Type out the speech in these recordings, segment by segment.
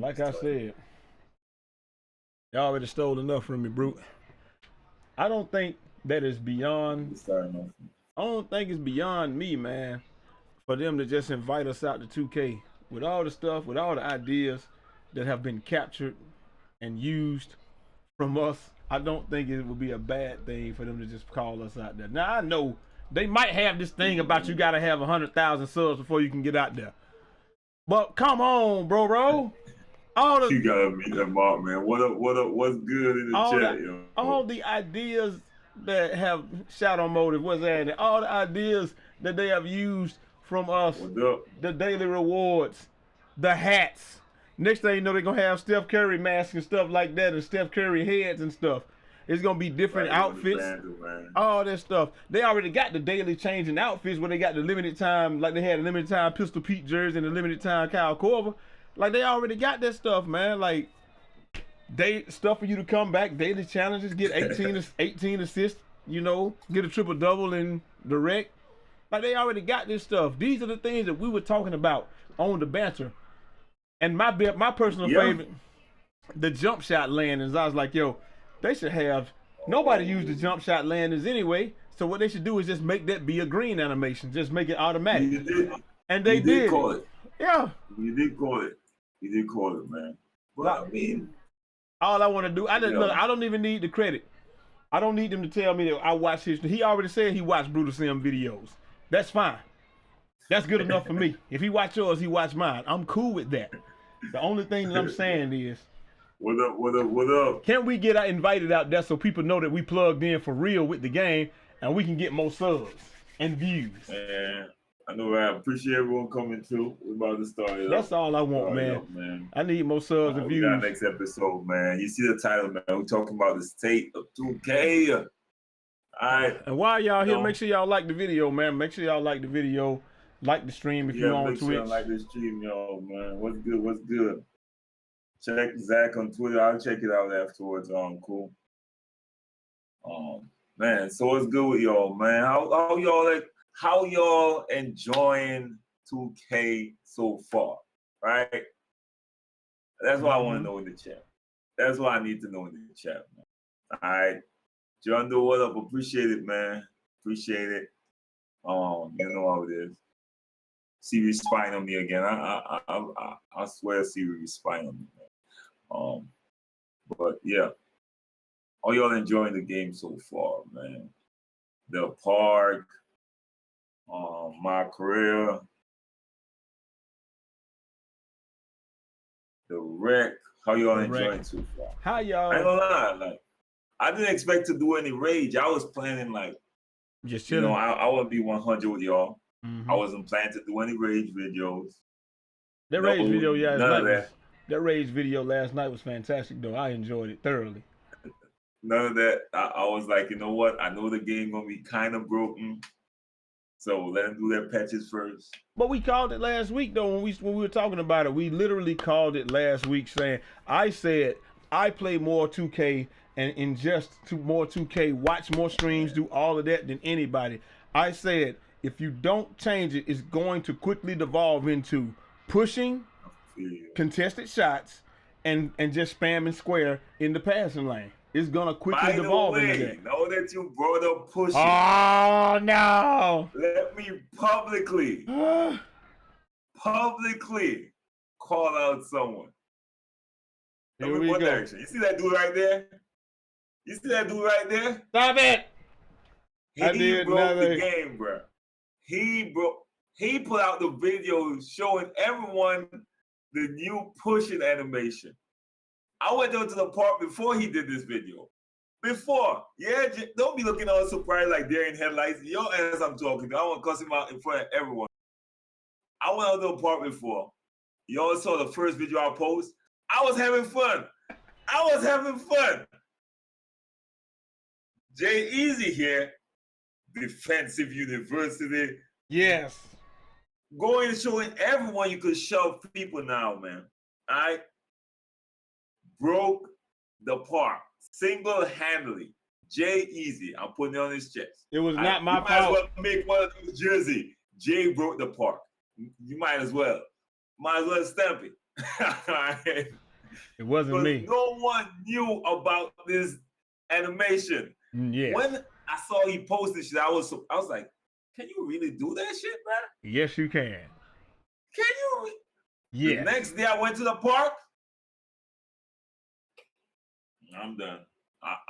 Like I said, you already stole enough from me, Brute. I don't think that is beyond. I don't think it's beyond me, man, for them to just invite us out to 2K with all the stuff, with all the ideas that have been captured and used from us. I don't think it would be a bad thing for them to just call us out there. Now I know they might have this thing about you gotta have 100,000 subs before you can get out there. But come on, bro. All the You gotta meet that mark, man. What up? What up? What's good in the chat, yo? all the ideas that have shadow motive, what's that? All the ideas that they have used from us, the daily rewards, the hats. Next thing you know, they're gonna have Steph Curry masks and stuff like that, and Steph Curry heads and stuff. It's gonna be different outfits, all that stuff. They already got the daily changing outfits where they got the limited time, like they had a limited time Pistol Pete jersey and a limited time Kyle Korver. Like they already got that stuff, man. Like they stuff for you to come back, daily challenges, get 18 assists, get a triple double in the rec. Like they already got this stuff. These are the things that we were talking about on the banter. And my personal favorite, the jump shot landings. I was like, yo, they should have nobody use the jump shot landings anyway. So what they should do is just make that be a green animation. Just make it automatic. And they did call it. Yeah. You did call it. You did call it, man. But I mean, all I want to do, look, I don't even need the credit. I don't need them to tell me that I watched his. He already said he watched Brutalsim videos. That's fine. That's good enough for me. If he watch yours, he watch mine. I'm cool with that. The only thing that I'm saying is, what up, what up, what up? Can we get invited out there so people know that we plugged in for real with the game and we can get more subs and views? Man, I know I appreciate everyone coming through. We're about to start it. That's all I want, man. I need more subs and views. We got next episode, man. You see the title, man. We're talking about the state of 2K. All right. And while y'all here, make sure y'all like the video, man. Make sure y'all like the video. Like the stream if you're on Twitch. Sure like the stream, y'all, man. What's good? What's good? Check Zach on Twitter. I'll check it out afterwards. Cool. Man, so what's good with y'all, man? How y'all enjoying 2K so far? Right? That's what I want to know in the chat. That's what I need to know in the chat, man. All right. John Doe, what up? Appreciate it, man. Appreciate it. You know how it is. Siri spying on me again. I swear Siri spying on me, man. But yeah. Are y'all enjoying the game so far, man? The park, my career, the wreck. How y'all enjoying so far? How y'all? I ain't gonna lie, like I didn't expect to do any rage. I was planning like just chilling. I would be 100 with y'all. I wasn't planning to do any rage videos. That rage video, that rage video last night was fantastic, though. I enjoyed it thoroughly. None of that. I was like, you know what? I know the game gonna be kind of broken, so let them do their patches first. But we called it last week, though. When we were talking about it, we literally called it last week, saying I said I play more 2K and ingest more 2K, watch more streams, do all of that than anybody. I said, if you don't change it, it's going to quickly devolve into pushing, contested shots, and just spamming square in the passing lane. It's going to quickly devolve into that. Know that you brought up pushing. Oh, no. Let me publicly call out someone. Here we go. Direction. You see that dude right there? Stop it. He broke the game, bro. He put out the video showing everyone the new pushing animation. I went down to the park before he did this video. Don't be looking all surprised like they're in headlights. Your ass I'm talking to. I want to cuss him out in front of everyone. I went out to the park before. You all saw the first video I post. I was having fun. Jay Easy here, Defensive University. Yes. Going and showing everyone you could shove people now, man. All right? Broke the park single-handedly. Jay Easy, I'm putting it on his chest. It was not my fault. You might as well make one of those jersey. Jay broke the park. You might as well. Stamp it. It wasn't me. No one knew about this animation. Yes. When I saw he posted shit, I was like, can you really do that shit, man? Yes, you can. Can you? Yes. The next day I went to the park. I'm done.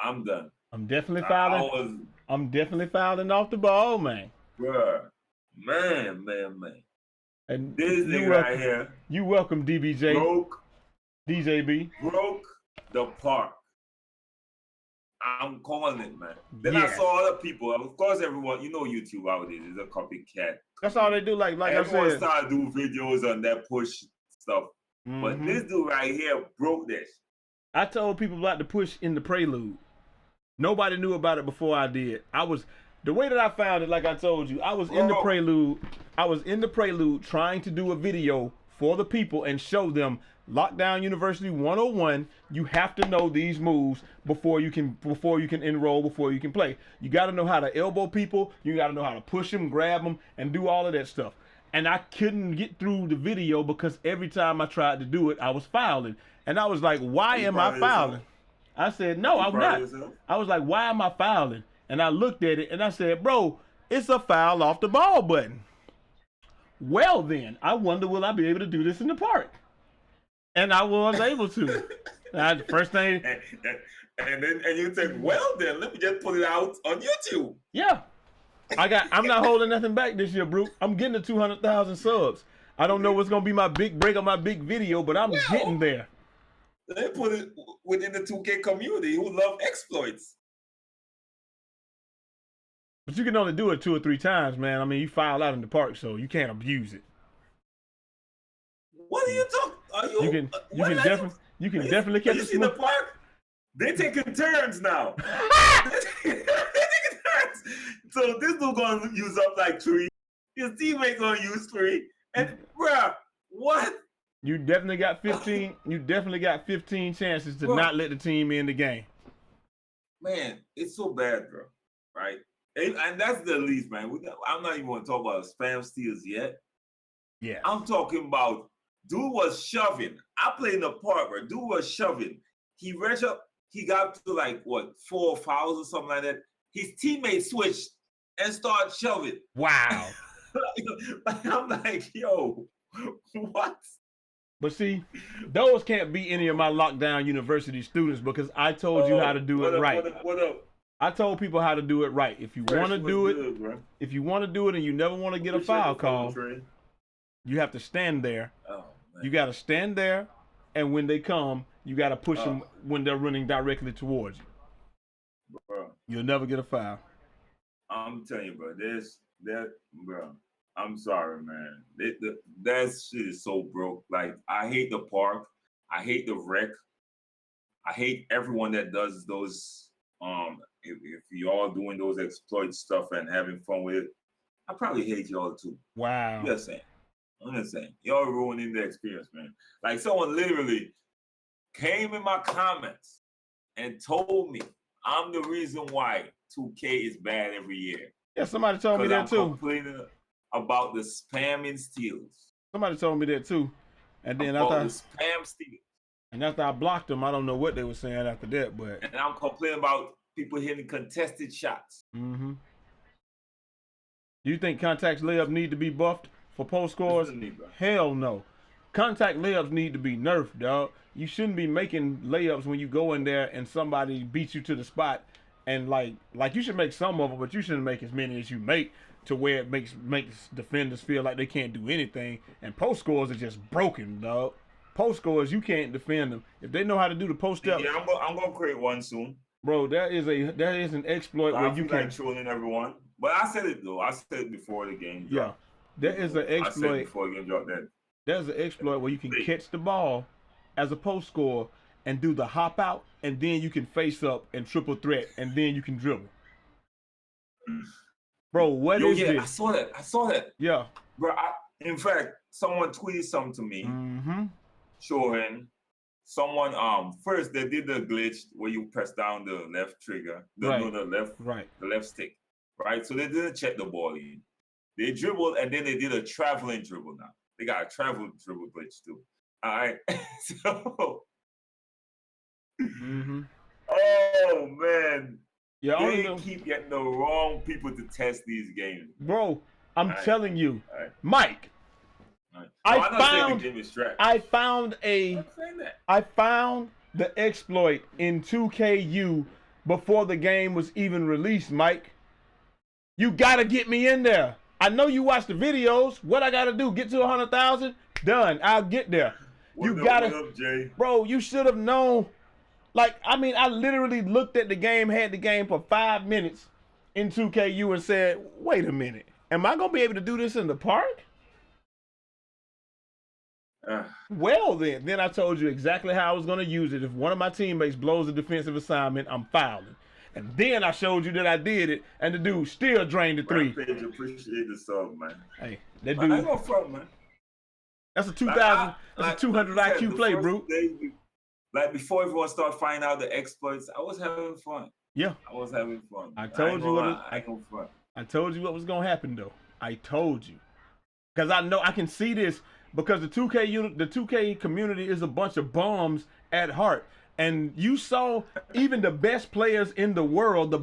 I'm done. I'm definitely fouling. I'm definitely fouling off the ball, man. Bruh. Man. And this nigga right here. You welcome, DBJ. Broke. DJB. Broke the park. I'm calling it, man. Then I saw other people. Of course, everyone, you know, YouTube nowadays is a copycat. That's all they do. Like everyone I said, started doing videos on that push stuff. But this dude right here broke this. I told people about the push in the prelude. Nobody knew about it before I did. The way that I found it, like I told you, I was in the prelude. I was in the prelude trying to do a video for the people and show them Lockdown University 101. You have to know these moves before you can enroll, before you can play. You got to know how to elbow people. You got to know how to push them, grab them, and do all of that stuff. And I couldn't get through the video because every time I tried to do it, I was fouling. And I was like, why am I fouling? I said, no, I'm not. I was like, why am I fouling? And I looked at it and I said, bro, it's a foul off the ball button. Well, then, I wonder, will I be able to do this in the park? And I was able to. The first thing. And you think, well, then, let me just put it out on YouTube. Yeah. I'm not holding nothing back this year, bro. I'm getting to 200,000 subs. I don't know what's going to be my big break or my big video, but I'm getting there. They put it within the 2K community who love exploits. But you can only do it 2 or 3 times, man. I mean, you foul out in the park, so you can't abuse it. What are you talking? You can definitely catch a smoke. The park? They taking turns now. They taking turns. So this dude gonna use up like 3. His teammate gonna use 3. And bruh, what? You definitely got 15. You definitely got 15 chances to not let the team in the game. Man, it's so bad, bro. Right? And that's the least, man. I'm not even going to talk about spam steals yet. Yeah. I'm talking about dude was shoving. I played in the park, bro. Dude was shoving. He reached up. He got to like, 4 fouls or something like that. His teammate switched and started shoving. Wow. I'm like, yo, what? But see, those can't be any of my Lockdown University students because I told you how to do it right. What up? I told people how to do it right. If you want to do it, if you want to do it and you never want to get a foul call, you have to stand there. Oh, you got to stand there, and when they come, you got to push them when they're running directly towards you. Bro. You'll never get a foul. I'm telling you, bro. Bro. I'm sorry, man. That shit is so broke. Like, I hate the park. I hate the rec. I hate everyone that does those. If y'all doing those exploit stuff and having fun with it, I probably hate y'all too. Wow. I'm just saying. Y'all ruining the experience, man. Like, someone literally came in my comments and told me I'm the reason why 2K is bad every year. Yeah, somebody told me that too. Complaining about the spamming steals. Somebody told me that too. And then the spam steals. And after I blocked them, I don't know what they were saying after that, but. And I'm complaining about people hitting contested shots. Mm-hmm. Do you think contact layups need to be buffed for post scores? Hell no. Contact layups need to be nerfed, dog. You shouldn't be making layups when you go in there and somebody beats you to the spot. And like you should make some of them, but you shouldn't make as many as you make to where it makes defenders feel like they can't do anything. And post scores are just broken, dog. Post scores, you can't defend them. If they know how to do the post up. Yeah, I'm gonna create one soon. Bro, that is an exploit where you can trolling everyone. But I said it though. I said it before the game dropped. Yeah. There is an exploit. I said it before the game dropped that. There's an exploit where you can catch the ball as a post scorer and do the hop out, and then you can face up and triple threat, and then you can dribble. Bro, what is this? I saw that. Yeah. Bro, in fact, someone tweeted something to me. Mm-hmm. Showing someone first they did the glitch where you press down the left trigger, the left stick, right? So they didn't check the ball in. They dribbled and then they did a traveling dribble now. They got a travel dribble glitch too. All right. So, Mm-hmm. oh man, Yeah, only they know. keep getting the wrong people to test these games. Bro, I'm telling you, Mike. No, I I'm not saying the found game is trash. I found the exploit in 2KU before the game was even released, Mike. You gotta get me in there. I know you watch the videos. What I gotta do? Get to 100,000? Done. I'll get there. What up, Jay? Bro, you should have known. Like, I mean, I literally looked at the game, had the game for 5 minutes in 2KU and said, wait a minute. Am I gonna be able to do this in the park? Well, then I told you exactly how I was going to use it. If one of my teammates blows a defensive assignment, I'm fouling. And then I showed you that I did it, and the dude still drained the three. Rampage, appreciate the song, man. Hey, that dude. I ain't gonna front, man. That's a 2,000. That's a 200 IQ play, bro. Like before everyone started finding out the exploits, I was having fun. Yeah, I was having fun. I told you I told you what was gonna happen, though. I told you, because I know I can see this. Because the 2K community is a bunch of bums at heart. And you saw even the best players in the world,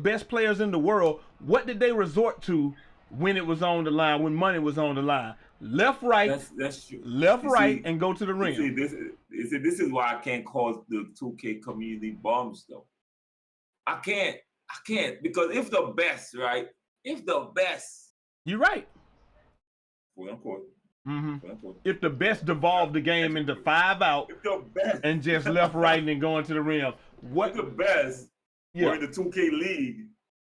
what did they resort to when it was on the line, when money was on the line? Left, right, that's true. Left, right, and go to the rim. This is why I can't call the 2K community bums, though. I can't, because if the best, You're right. Quote unquote. Mm-hmm. If the best devolved the game into 5 out and just left, right, and going to the rim, what the best were in the 2K league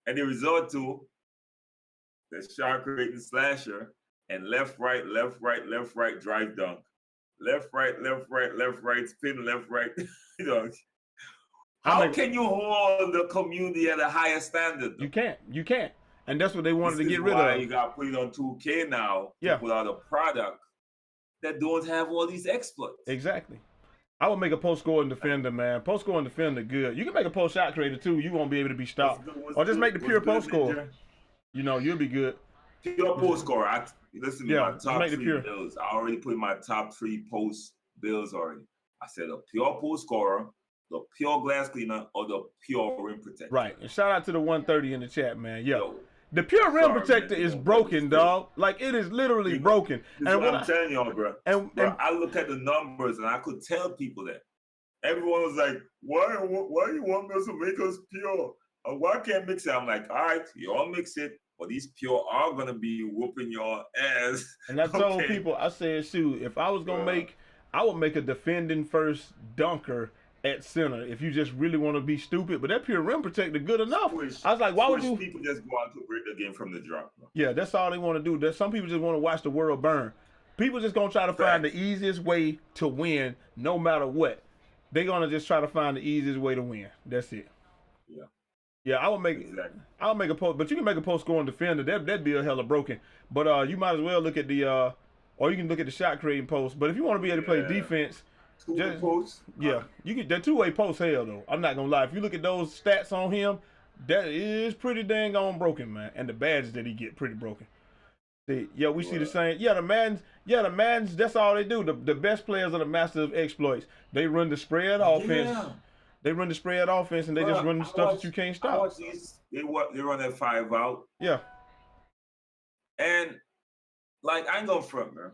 and they resort to the shot creating slasher and left, right, drive dunk, left, right, spin, left, right, How can you hold the community at a higher standard, though? You can't. And that's what they wanted to get rid of. You got to put it on 2K now to put out a product that don't have all these exploits. Exactly. I would make a post-scoring defender, man. Post-scoring defender, good. You can make a post-shot creator, too. You won't be able to be stopped. Or just make the pure post-score. You know, you'll be good. Pure post-score. Listen to my top 3 builds. I already put my top 3 post builds already. I said a pure post-scorer, the pure glass cleaner, or the pure rim protector. Right. And shout out to the 130 in the chat, man. Yo. The pure rim protector is broken, dog. Like, it is literally broken. And what I'm telling y'all, bro. Bro, I look at the numbers and I could tell people that. Everyone was like, why you want me to make us pure? Why can't mix it? I'm like, all right, you all mix it, but these pure are going to be whooping your ass. And I told people, I said, shoot, if I was going to I would make a defending first dunker at center if you just really want to be stupid, but that pure rim protector good enough. I was like, why would you? People just go out to break the game from the drop. Bro. Yeah, that's all they want to do. There's some people just want to watch the world burn. People just gonna try to find the easiest way to win, no matter what. They're gonna just try to find the easiest way to win. That's it. Yeah. Yeah, I would make. I'll make a post, but you can make a post scoring defender. That'd be a hella broken. But you might as well look at the, or you can look at the shot creating post. But if you want to be able to play defense. Posts. Yeah, you get that two-way post hell though. I'm not gonna lie. If you look at those stats on him, that is pretty dang on broken, man. And the badges that he get pretty broken. See, we see the same. Yeah, the Maddens. That's all they do. The best players are the masters of exploits. They run the spread offense. Yeah. They run the spread offense, and they just run the stuff that you can't stop. They run that 5 out. Yeah. And like I ain't gonna front, man.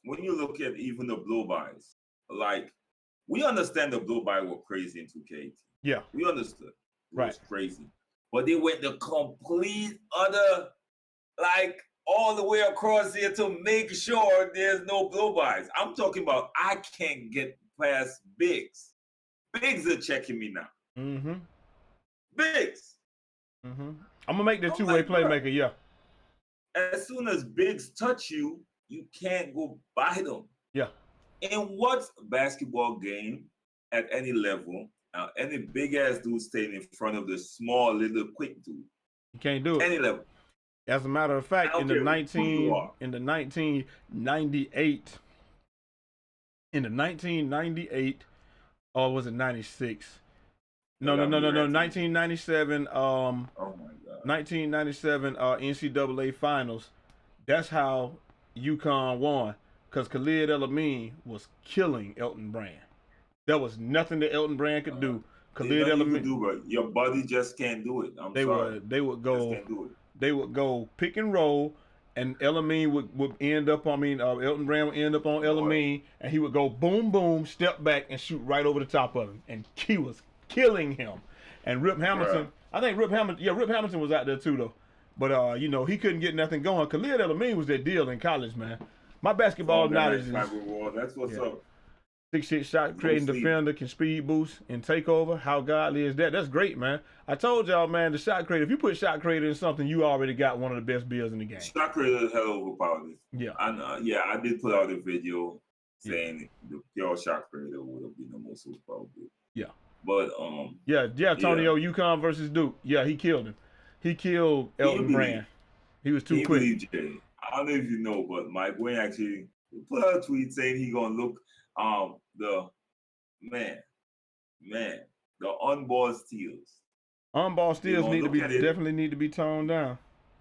When you look at even the blow-bys. Like, we understand the blow-by were crazy in 2K18. Yeah. We understood. It was crazy. But they went the complete other, like, all the way across here to make sure there's no blow-bys. I'm talking about I can't get past Biggs. Biggs are checking me now. Mm-hmm. Biggs. Mm-hmm. I'm going to make the two-way playmaker, yeah. As soon as Biggs touch you, you can't go by them. Yeah. In what basketball game at any level, any big ass dude staying in front of the small little quick dude? You can't do it. Any level. As a matter of fact, in the 1998, or was it 96? No, 1997. Oh my God. 1997 NCAA finals. That's how UConn won. because Khalid El-Amin was killing Elton Brand. There was nothing that Elton Brand could do. Khalid El-Amin, you could do, bro. Your body just can't do it. I'm sorry. They would go. Just can't do it. They would go pick and roll, and El-Amin would end up. Elton Brand would end up on El-Amin, and he would go boom boom, step back, and shoot right over the top of him, and he was killing him. And Rip Hamilton, I think Rip Hamilton was out there too though. But he couldn't get nothing going. Khalid El-Amin was that deal in college, man. My basketball knowledge is that's what's up. 6'6" shot creating defender, can speed boost and take over. How godly is that? That's great, man. I told y'all, man, the shot creator. If you put shot creator in something, you already got one of the best builds in the game. Shot creator is hell overpowered. Yeah. I did put out a video saying the pure shot creator would have been the most overpowered build. Yeah. But Antonio, UConn versus Duke. Yeah, he killed him. He killed Elton Brand. He was too quick. I don't know if you know, but Mike Wang actually put out a tweet saying he gonna look the on-ball steals. On-ball steals definitely need to be toned down.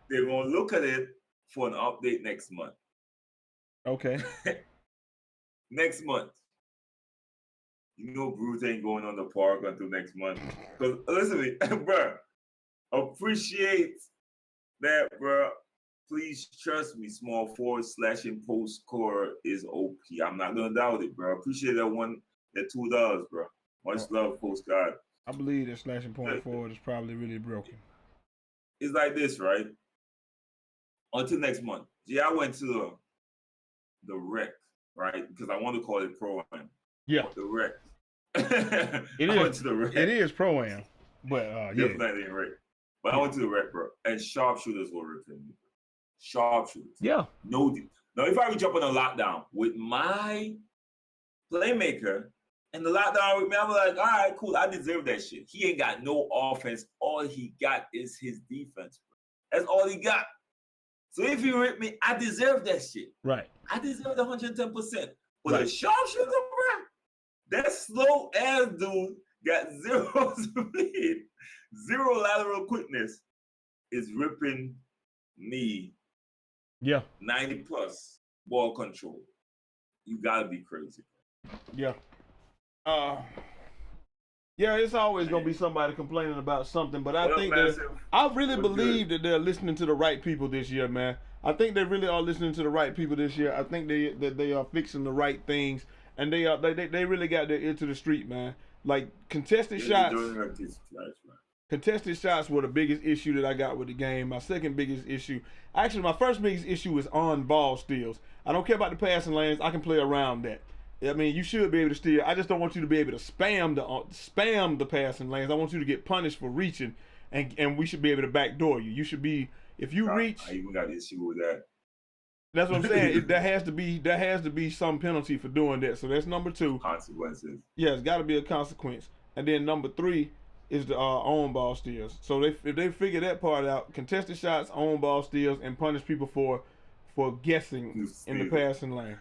They're gonna look at it for an update next month. Okay. Next month. You know Bruce ain't going on the park until next month. Because listen to me, bro. Appreciate that, bro. Please trust me, small forward slashing post score is OP. I'm not gonna doubt it, bro. Appreciate that $2, bro. Much love, postcard. I believe that slashing point forward is probably really broken. It's like this, right? Until next month. I went to the rec, right? Because I want to call it Pro-Am. Yeah. The rec. I went to the rec. It is Pro-Am. But yeah. Definitely rec. But I went to the rec, bro. And sharpshooters were ripping me. Sharpshooters. Yeah. No. Now, if I would jump on a lockdown with my playmaker and the lockdown with me, I'm like, all right, cool. I deserve that shit. He ain't got no offense. All he got is his defense. That's all he got. So if he rip me, I deserve that shit. Right. I deserve the 110%. But a sharpshooter, bro, that slow ass dude got zero speed, zero lateral quickness, is ripping me. Yeah. 90 plus ball control. You gotta be crazy. Yeah. Yeah, it's always gonna be somebody complaining about something, but I think I really believe that they're listening to the right people this year, man. I think they really are listening to the right people this year. I think they are fixing the right things, and they really got their ear to the street, man. Like contested shots. Contested shots were the biggest issue that I got with the game. My second biggest issue, actually my first biggest issue is on ball steals. I don't care about the passing lanes. I can play around that. I mean, you should be able to steal. I just don't want you to be able to spam the passing lanes. I want you to get punished for reaching, and we should be able to backdoor you. You should be, if you reach. I even got an issue with that. That's what I'm saying. There has to be some penalty for doing that. So that's number 2. Consequences. Yeah, it's got to be a consequence. And then number 3 is the on ball steals. So if they figure that part out, contested shots, on ball steals, and punish people for guessing in the passing lane.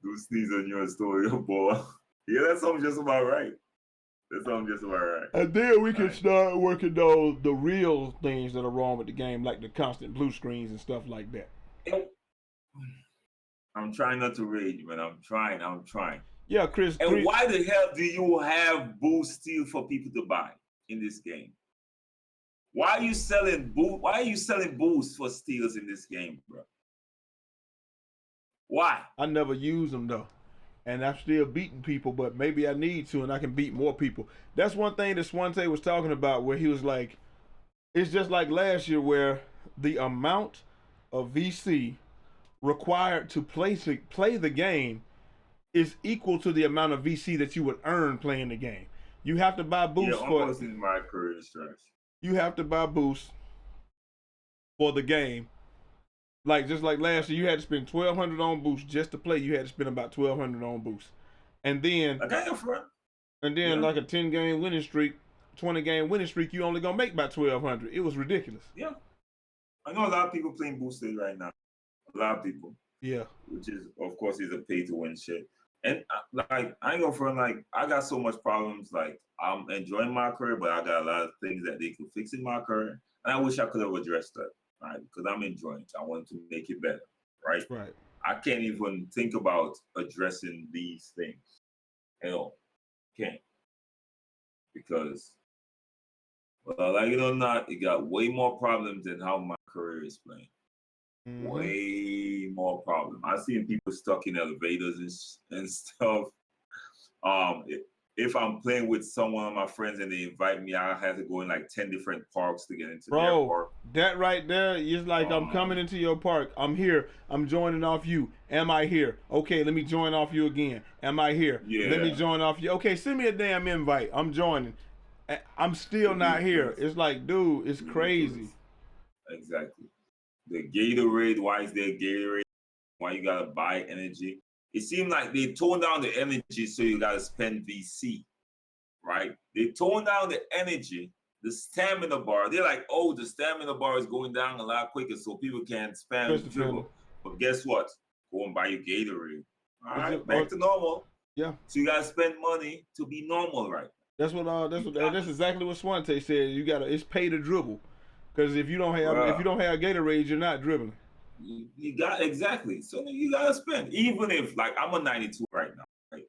Do sneeze on your story, boy. Yeah, that sounds just about right. And then we can start working on the real things that are wrong with the game, like the constant blue screens and stuff like that. I'm trying not to rage, man. I'm trying. Yeah, Chris. And why the hell do you have boost steal for people to buy in this game? Why are you selling boost for steals in this game, bro? Why? I never use them though, and I'm still beating people. But maybe I need to, and I can beat more people. That's one thing that Swante was talking about, where he was like, "It's just like last year, where the amount of VC required to play the game is equal to the amount of VC that you would earn playing the game. You have to buy boosts for. In my career stretch. You have to buy boosts for the game." Just like last year, you had to spend $1,200 on boosts just to play. You had to spend about $1,200 on boosts, and then like a 10-game winning streak, 20-game winning streak, you only gonna make about $1,200. It was ridiculous. Yeah, I know a lot of people playing boosted right now. A lot of people. Yeah, which is of course is a pay to win shit. And I ain't gonna front, I got so much problems. I'm enjoying my career, but I got a lot of things that they could fix in my career, and I wish I could have addressed that. Right, because I'm enjoying it. I want to make it better, right? Right. I can't even think about addressing these things. Can't. Because, well, like it or not, it got way more problems than how my career is playing. Way more problem. I've seen people stuck in elevators and stuff. If I'm playing with someone of my friends and they invite me, I have to go in like 10 different parks to get into their park. That right there is like I'm coming into your park. I'm here. I'm joining off you. Am I here? Okay, let me join off you again. Am I here? Yeah. Let me join off you. Okay, send me a damn invite. I'm joining. I'm still not here. It's like, dude, it's crazy. Exactly. The Gatorade, why is there Gatorade? Why you gotta buy energy? It seemed like they toned down the energy so you gotta spend VC, right? They toned down the energy, the stamina bar. They're like, oh, the stamina bar is going down a lot quicker so people can't spam dribble. But guess what? Go and buy your Gatorade. All right, back to normal. Yeah. So you gotta spend money to be normal, right? That's exactly what Swante said. It's pay to dribble. Because if you don't have Gatorade, you're not dribbling. You got exactly. So you gotta spend. Even if like I'm a 92 right now, right?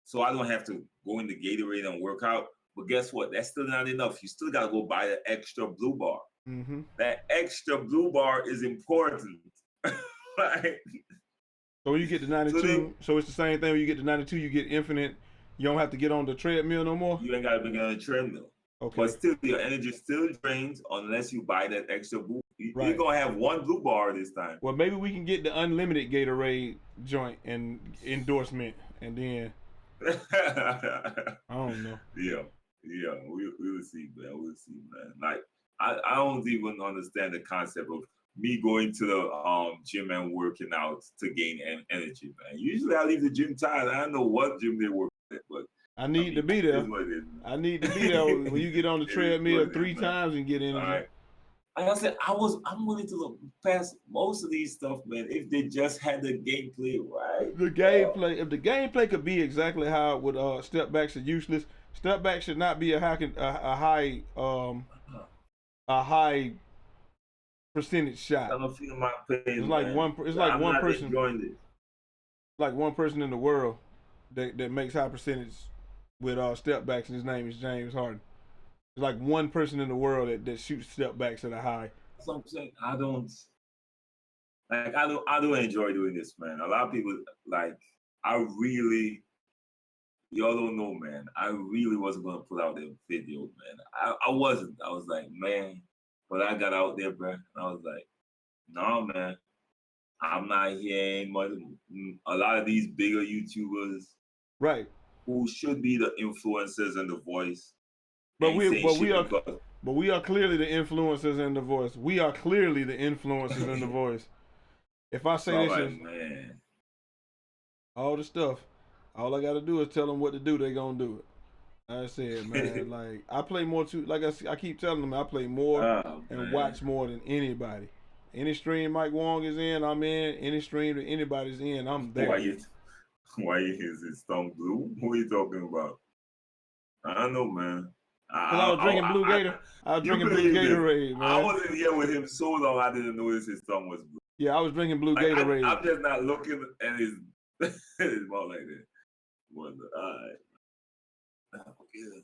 So I don't have to go into Gatorade and work out. But guess what? That's still not enough. You still gotta go buy the extra blue bar. That extra blue bar is important. Right? So when you get to 92, so it's the same thing. When you get to 92, you get infinite. You don't have to get on the treadmill no more. You ain't gotta be on the treadmill. Okay. But still, your energy still drains unless you buy that extra blue. You're gonna have one blue bar this time. Well, maybe we can get the unlimited Gatorade joint and endorsement, and then I don't know. Yeah, we'll see, man. We'll see, man. Like I don't even understand the concept of me going to the gym and working out to gain energy, man. Usually I leave the gym tired. I don't know what gym they work at, but I need to be there. I need to be there when you get on the treadmill 3 times and get energy. All right. Like I said, I'm willing to look past most of these stuff, man, if they just had the gameplay right. The gameplay, if the gameplay could be exactly how it would, step backs are useless. Step back should not be a high percentage shot. I don't feel my pain. It's like man. one person. Like one person in the world that makes high percentage with step backs, and his name is James Harden. There's like one person in the world that shoots step backs at a high. That's what I'm saying. I don't enjoy doing this, man. A lot of people y'all don't know, man. I really wasn't gonna put out that video, man. I wasn't. I was like, man, but I got out there, bro, and I was like, no, man. I'm not hearing much. A lot of these bigger YouTubers, right, who should be the influencers and the voice. But we are clearly the influencers and the voice. We are clearly the influencers and the voice. If I say man, all the stuff, all I gotta do is tell them what to do. They gonna do it. I said, man, like I play more too. Like I keep telling them, I play more and watch more than anybody. Any stream Mike Wang is in, I'm in. Any stream that anybody's in, I'm there. Why is his tongue blue? What are you talking about? I don't know, man. I was drinking Blue Gator. I was drinking Blue Gatorade, man. I wasn't here with him so long. I didn't notice his tongue was blue. Yeah, I was drinking Blue Gatorade. I'm just not looking at his mouth like that. All right. Okay.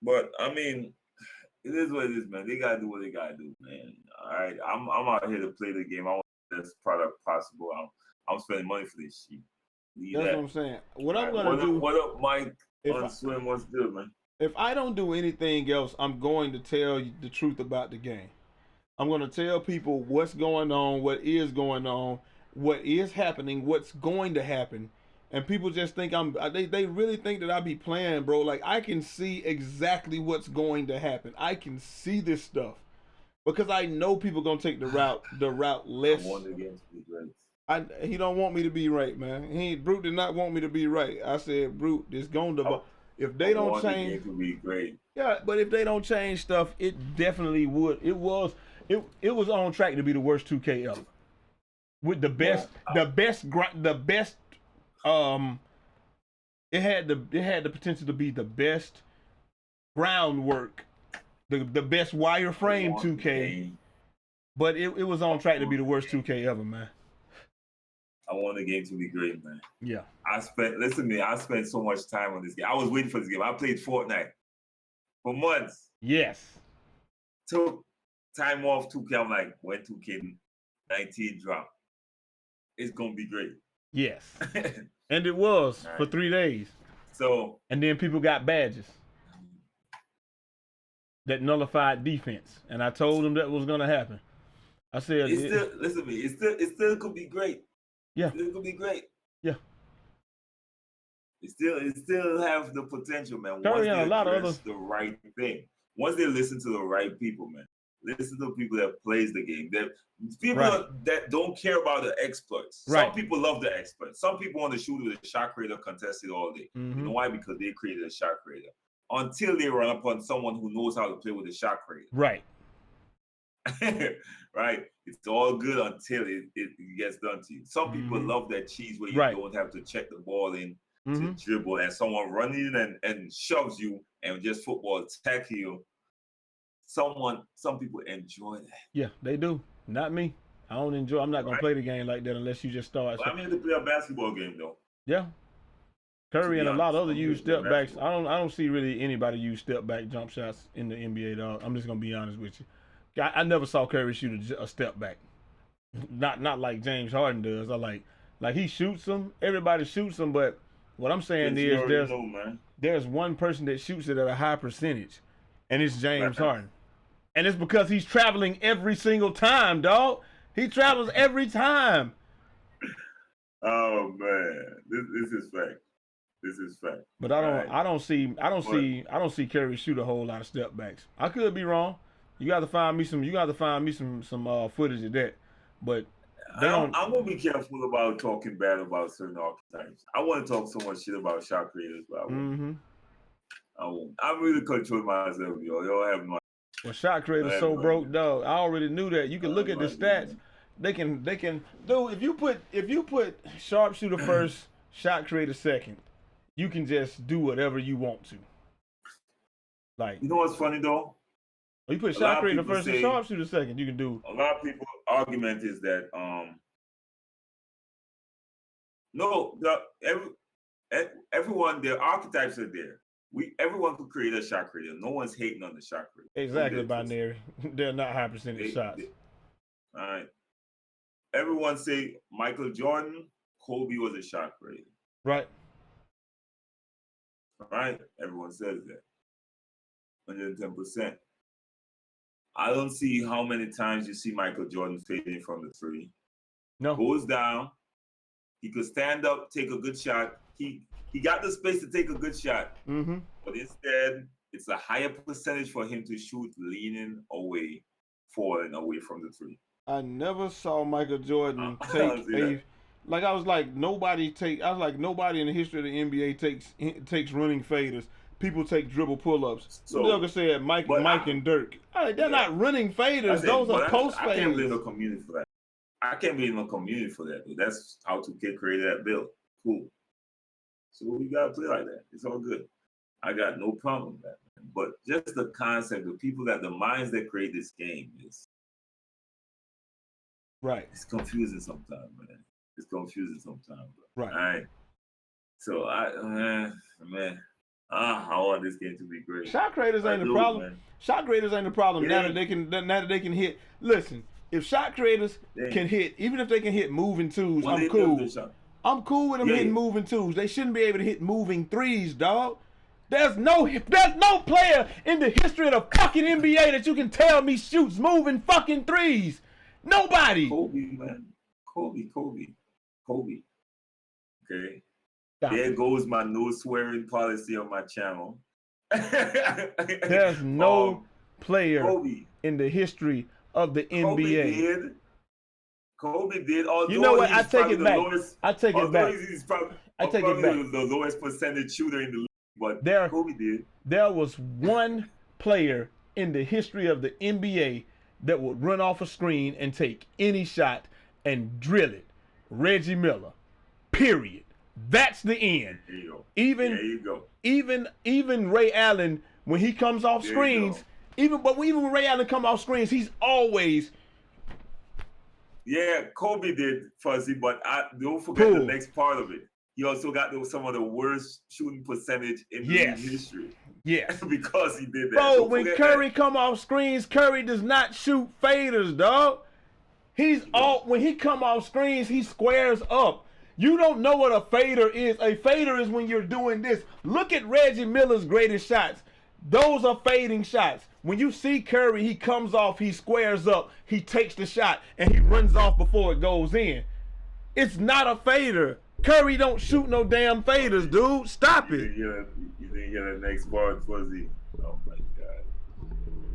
But I mean, it is what it is, man. They gotta do what they gotta do, man. All right, I'm out here to play the game. I want the best product possible. I'm spending money for this shit. That's what I'm saying. What I'm gonna do? What up, Mike? Swim, what's good, man? If I don't do anything else, I'm going to tell you the truth about the game. I'm going to tell people what's going on, what is going on, what is happening, what's going to happen. And people just think they really think that I be playing, bro. Like, I can see exactly what's going to happen. I can see this stuff. Because I know people going to take the route less. I want against the greats. He don't want me to be right, man. Brute did not want me to be right. I said, Brute, this going to. If they don't change, to be great. Yeah, but if they don't change stuff, it definitely would. It was on track to be the worst 2K ever. With the best. It had the potential to be the best groundwork, the best wireframe 2K. But it was on track to be the worst 2K ever, man. I want the game to be great, man. Yeah. Listen to me, I spent so much time on this game. I was waiting for this game. I played Fortnite for months. Yes. Took time off 2K. I'm like, when 2K19 drop, it's gonna be great. Yes. And it was for 3 days. So. And then people got badges that nullified defense, and I told them that was gonna happen. I said, listen to me. It still could be great. Yeah. It could be great. Yeah. It still have the potential, man. Curry and a lot of other the right thing. Once they listen to the right people, man. Listen to people that plays the game. People that don't care about the exploits. Right. Some people love the exploits. Some people want to shoot with a shot creator contested all day. Mm-hmm. You know why? Because they created a shot creator. Until they run upon someone who knows how to play with a shot creator. Right. Right? It's all good until it gets done to you. Some people love that cheese where you don't have to check the ball in to dribble and someone runs in and shoves you and just football attack you. Some people enjoy that. Yeah, they do. Not me. I don't enjoy. I'm not gonna play the game like that unless you just start. Well, I'm here to play a basketball game though. Yeah. Curry and a lot of other use step backs. I don't see really anybody use step back jump shots in the NBA, dog. I'm just gonna be honest with you. I never saw Curry shoot a step back. Not like James Harden does. I like he shoots them. Everybody shoots them, but what I'm saying is there's one person that shoots it at a high percentage, and it's James Harden. And it's because he's traveling every single time, dog. He travels every time. Oh man, this is fact. This is fact. But I don't see Curry shoot a whole lot of step backs. I could be wrong. You got to find me some footage of that. But I'm gonna be careful about talking bad about certain archetypes. I want to talk so much shit about shot creators, but I won't. I'm really controlling myself, yo. Y'all have no. Well, shot creators so broke, dog. I already knew that. You can look at the stats. They can do if you put sharpshooter first, shot creator second, you can just do whatever you want to. Like, you know what's funny though? You put shot creator first and sharpshooter second, you can do. A lot of people argument is that everyone, their archetypes are there. Everyone could create a shot creator. No one's hating on the shot creator. Exactly, binary. They're not high percentage shots. All right. Everyone say Michael Jordan, Kobe was a shot creator. Right. All right. Everyone says that. 110%. I don't see how many times you see Michael Jordan fading from the three. No. Goes down. He could stand up, take a good shot. He got the space to take a good shot. Mm-hmm. But instead, it's a higher percentage for him to shoot leaning away, falling away from the three. I never saw Michael Jordan take nobody in the history of the NBA takes running faders. People take dribble pull-ups. So like I said, Mike and Dirk. They're not running faders. Those are post faders. I can't blame no community for that. I can't blame no community for that. Dude. That's how 2K created that build. Cool. So we gotta play like that. It's all good. I got no problem with that. Man. But just the concept, the minds that create this game is right. It's confusing sometimes, man. It's confusing sometimes. Right. All right. So I want this game to be great. Shot creators ain't the problem. Man. Shot creators ain't the problem. Now that they can hit. Listen, if shot creators can hit, even if they can hit moving twos, I'm cool. I'm cool with them hitting moving twos. They shouldn't be able to hit moving threes, dog. There's no player in the history of the fucking NBA that you can tell me shoots moving fucking threes. Nobody. Kobe, man. Kobe. Okay. There goes my no swearing policy on my channel. There's no player in the history of the NBA. Kobe did. You know what? I take it back. I take it back. He's probably the lowest percentage shooter in the league, but Kobe did. There was one player in the history of the NBA that would run off a screen and take any shot and drill it. Reggie Miller. Period. That's the end. There you go. Even Ray Allen, when he comes off screens, even when Ray Allen comes off screens, he's always Yeah, Kobe did, Fuzzy, but don't forget the next part of it. He also got some of the worst shooting percentage in league history. Yes. Because he did that. Bro, when Curry come off screens, Curry does not shoot faders, dog. When he come off screens, he squares up. You don't know what a fader is. A fader is when you're doing this. Look at Reggie Miller's greatest shots. Those are fading shots. When you see Curry, he comes off, he squares up, he takes the shot, and he runs off before it goes in. It's not a fader. Curry don't shoot no damn faders, dude. Stop it. You didn't get the next part, Fuzzy. Oh my God.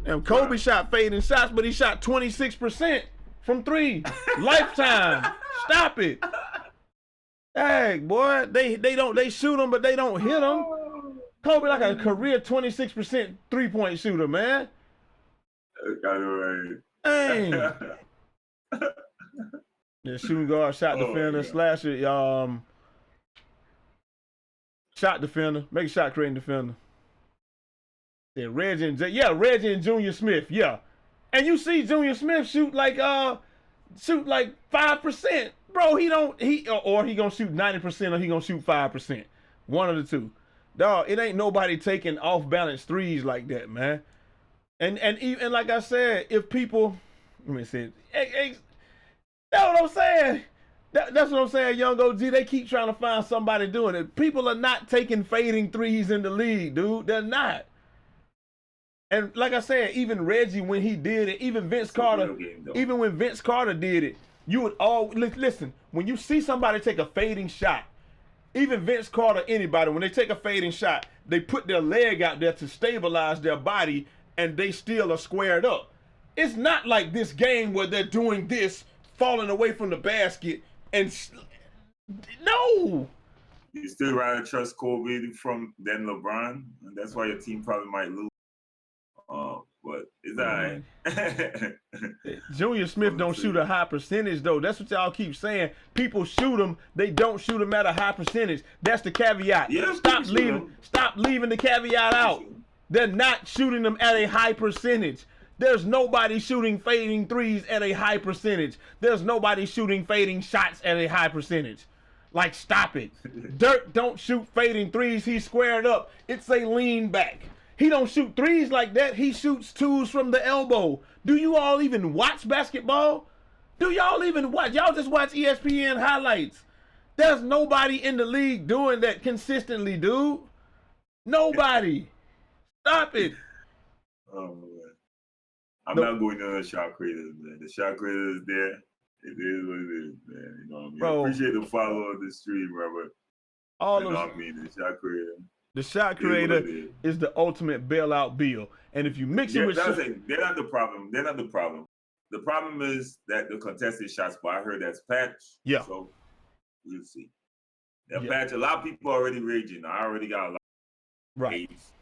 And Kobe shot fading shots, but he shot 26% from three. Lifetime. Stop it. Dang, boy. They shoot them, but they don't hit them. Kobe like a career 26% three-point shooter, man. Got it right. Dang. Yeah, shooting guard, shot defender, slasher, shot defender, make a shot creating defender. Yeah, Reggie and Junior Smith, yeah. And you see Junior Smith shoot like 5%. Bro, he gonna shoot 90% or he gonna shoot 5%. One of the two. Dog, it ain't nobody taking off balance threes like that, man. And like I said, if people, let me see, that's what I'm saying. That's what I'm saying, Young OG. They keep trying to find somebody doing it. People are not taking fading threes in the league, dude. They're not. And like I said, even Reggie when he did it, even Vince Carter, even when Vince Carter did it, you would all listen. When you see somebody take a fading shot, even Vince Carter, anybody, when they take a fading shot, they put their leg out there to stabilize their body, and they still are squared up. It's not like this game where they're doing this, falling away from the basket, and no. You still rather trust Kobe than LeBron, and that's why your team probably might lose. But it's all right. Junior Smith don't shoot a high percentage, though. That's what y'all keep saying. People shoot them. They don't shoot them at a high percentage. That's the caveat. Yeah, stop leaving the caveat out. They're not shooting them at a high percentage. There's nobody shooting fading threes at a high percentage. There's nobody shooting fading shots at a high percentage. Like, stop it. Dirk don't shoot fading threes. He's squared up. It's a lean back. He don't shoot threes like that. He shoots twos from the elbow. Do you all even watch basketball? Do y'all even watch? Y'all just watch ESPN highlights. There's nobody in the league doing that consistently, dude. Nobody. Stop it. Oh, man. I'm not going to the shot creators, man. The shot creators there. It is what it is, man. You know what I mean? Bro, I appreciate the follow of the stream, Robert. The shot creator. The shot creator is the ultimate bailout bill. And if you mix it with they're not the problem. They're not the problem. The problem is that the contested shots, but I heard that's patch. Yeah. So we'll see. That patch, a lot of people are already raging. I already got a lot of hates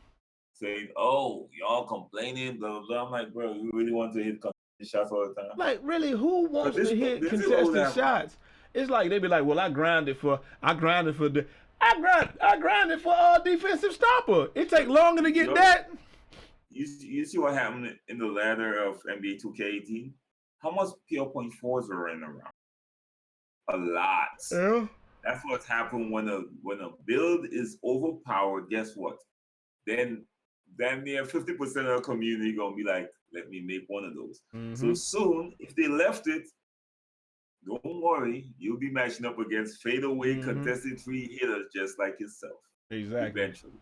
saying, oh, y'all complaining, blah, blah, blah. I'm like, bro, you really want to hit contested shots all the time? Like, really, who wants to hit contested shots? It's like they be like, well, I grinded for defensive stopper. It take longer to get that. You see what happened in the ladder of NBA 2K18? How much PL point fours are in around? A lot. Yeah. That's what's happened when a build is overpowered. Guess what? Then near 50% of the community gonna be like, let me make one of those. Mm-hmm. So soon, if they left it, don't worry, you'll be matching up against fadeaway contested three hitters just like yourself. Exactly. Eventually.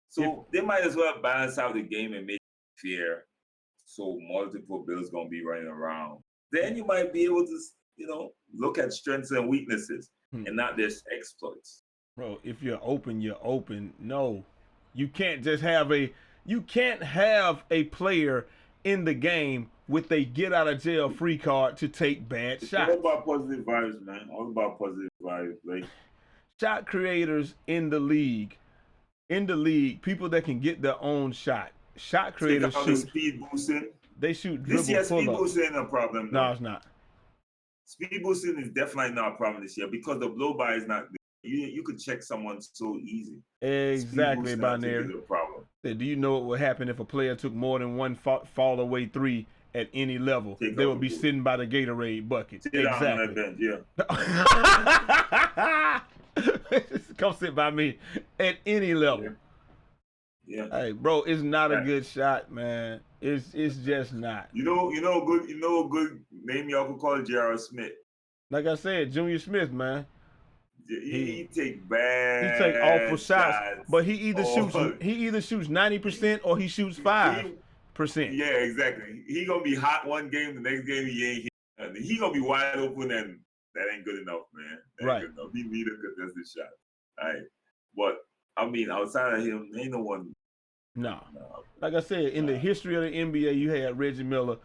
So they might as well balance out the game and make it fair. So multiple builds gonna be running around. Then you might be able to, look at strengths and weaknesses and not just exploits. Bro, if you're open, you're open. No. You can't just have a player in the game with a get out of jail free card to take bad shots. All about positive vibes, man. All about positive vibes. Like shot creators in the league, people that can get their own shot. Shot creators shoot speed boosting. They shoot dribble this year. Speed boosting ain't a problem. No, it's not. Speed boosting is definitely not a problem this year because the blow by is not. You could check someone so easy. Exactly, Banter. Do you know what would happen if a player took more than one fall away three at any level, they would be sitting by the Gatorade bucket. Sit down on that bench, Come sit by me at any level. Yeah. Hey, bro, it's not a good shot, man. It's just not. You know a good name y'all could call J.R. Smith. Like I said, Junior Smith, man. He take bad. He take awful shots, but he either shoots 90% or he shoots 5%. Yeah, exactly. He gonna be hot one game, the next game he ain't hit. He gonna be wide open, and that ain't good enough, man. That ain't good enough. He need a contested shot. All right, but I mean, outside of him, ain't no one. No. Like I said, in the history of the NBA, you had Reggie Miller,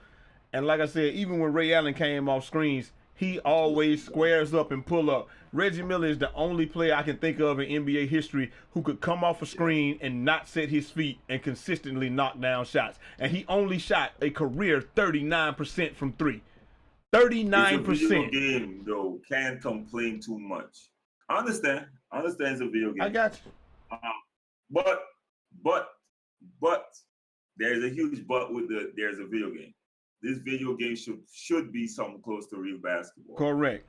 and like I said, even when Ray Allen came off screens, he always squares up and pull up. Reggie Miller is the only player I can think of in NBA history who could come off a screen and not set his feet and consistently knock down shots. And he only shot a career 39% from 3. 39%. It's a video game, though. Can't complain too much. I understand. It's a video game. I got you. But there's a huge but with there's a video game. This video game should be something close to real basketball. Correct.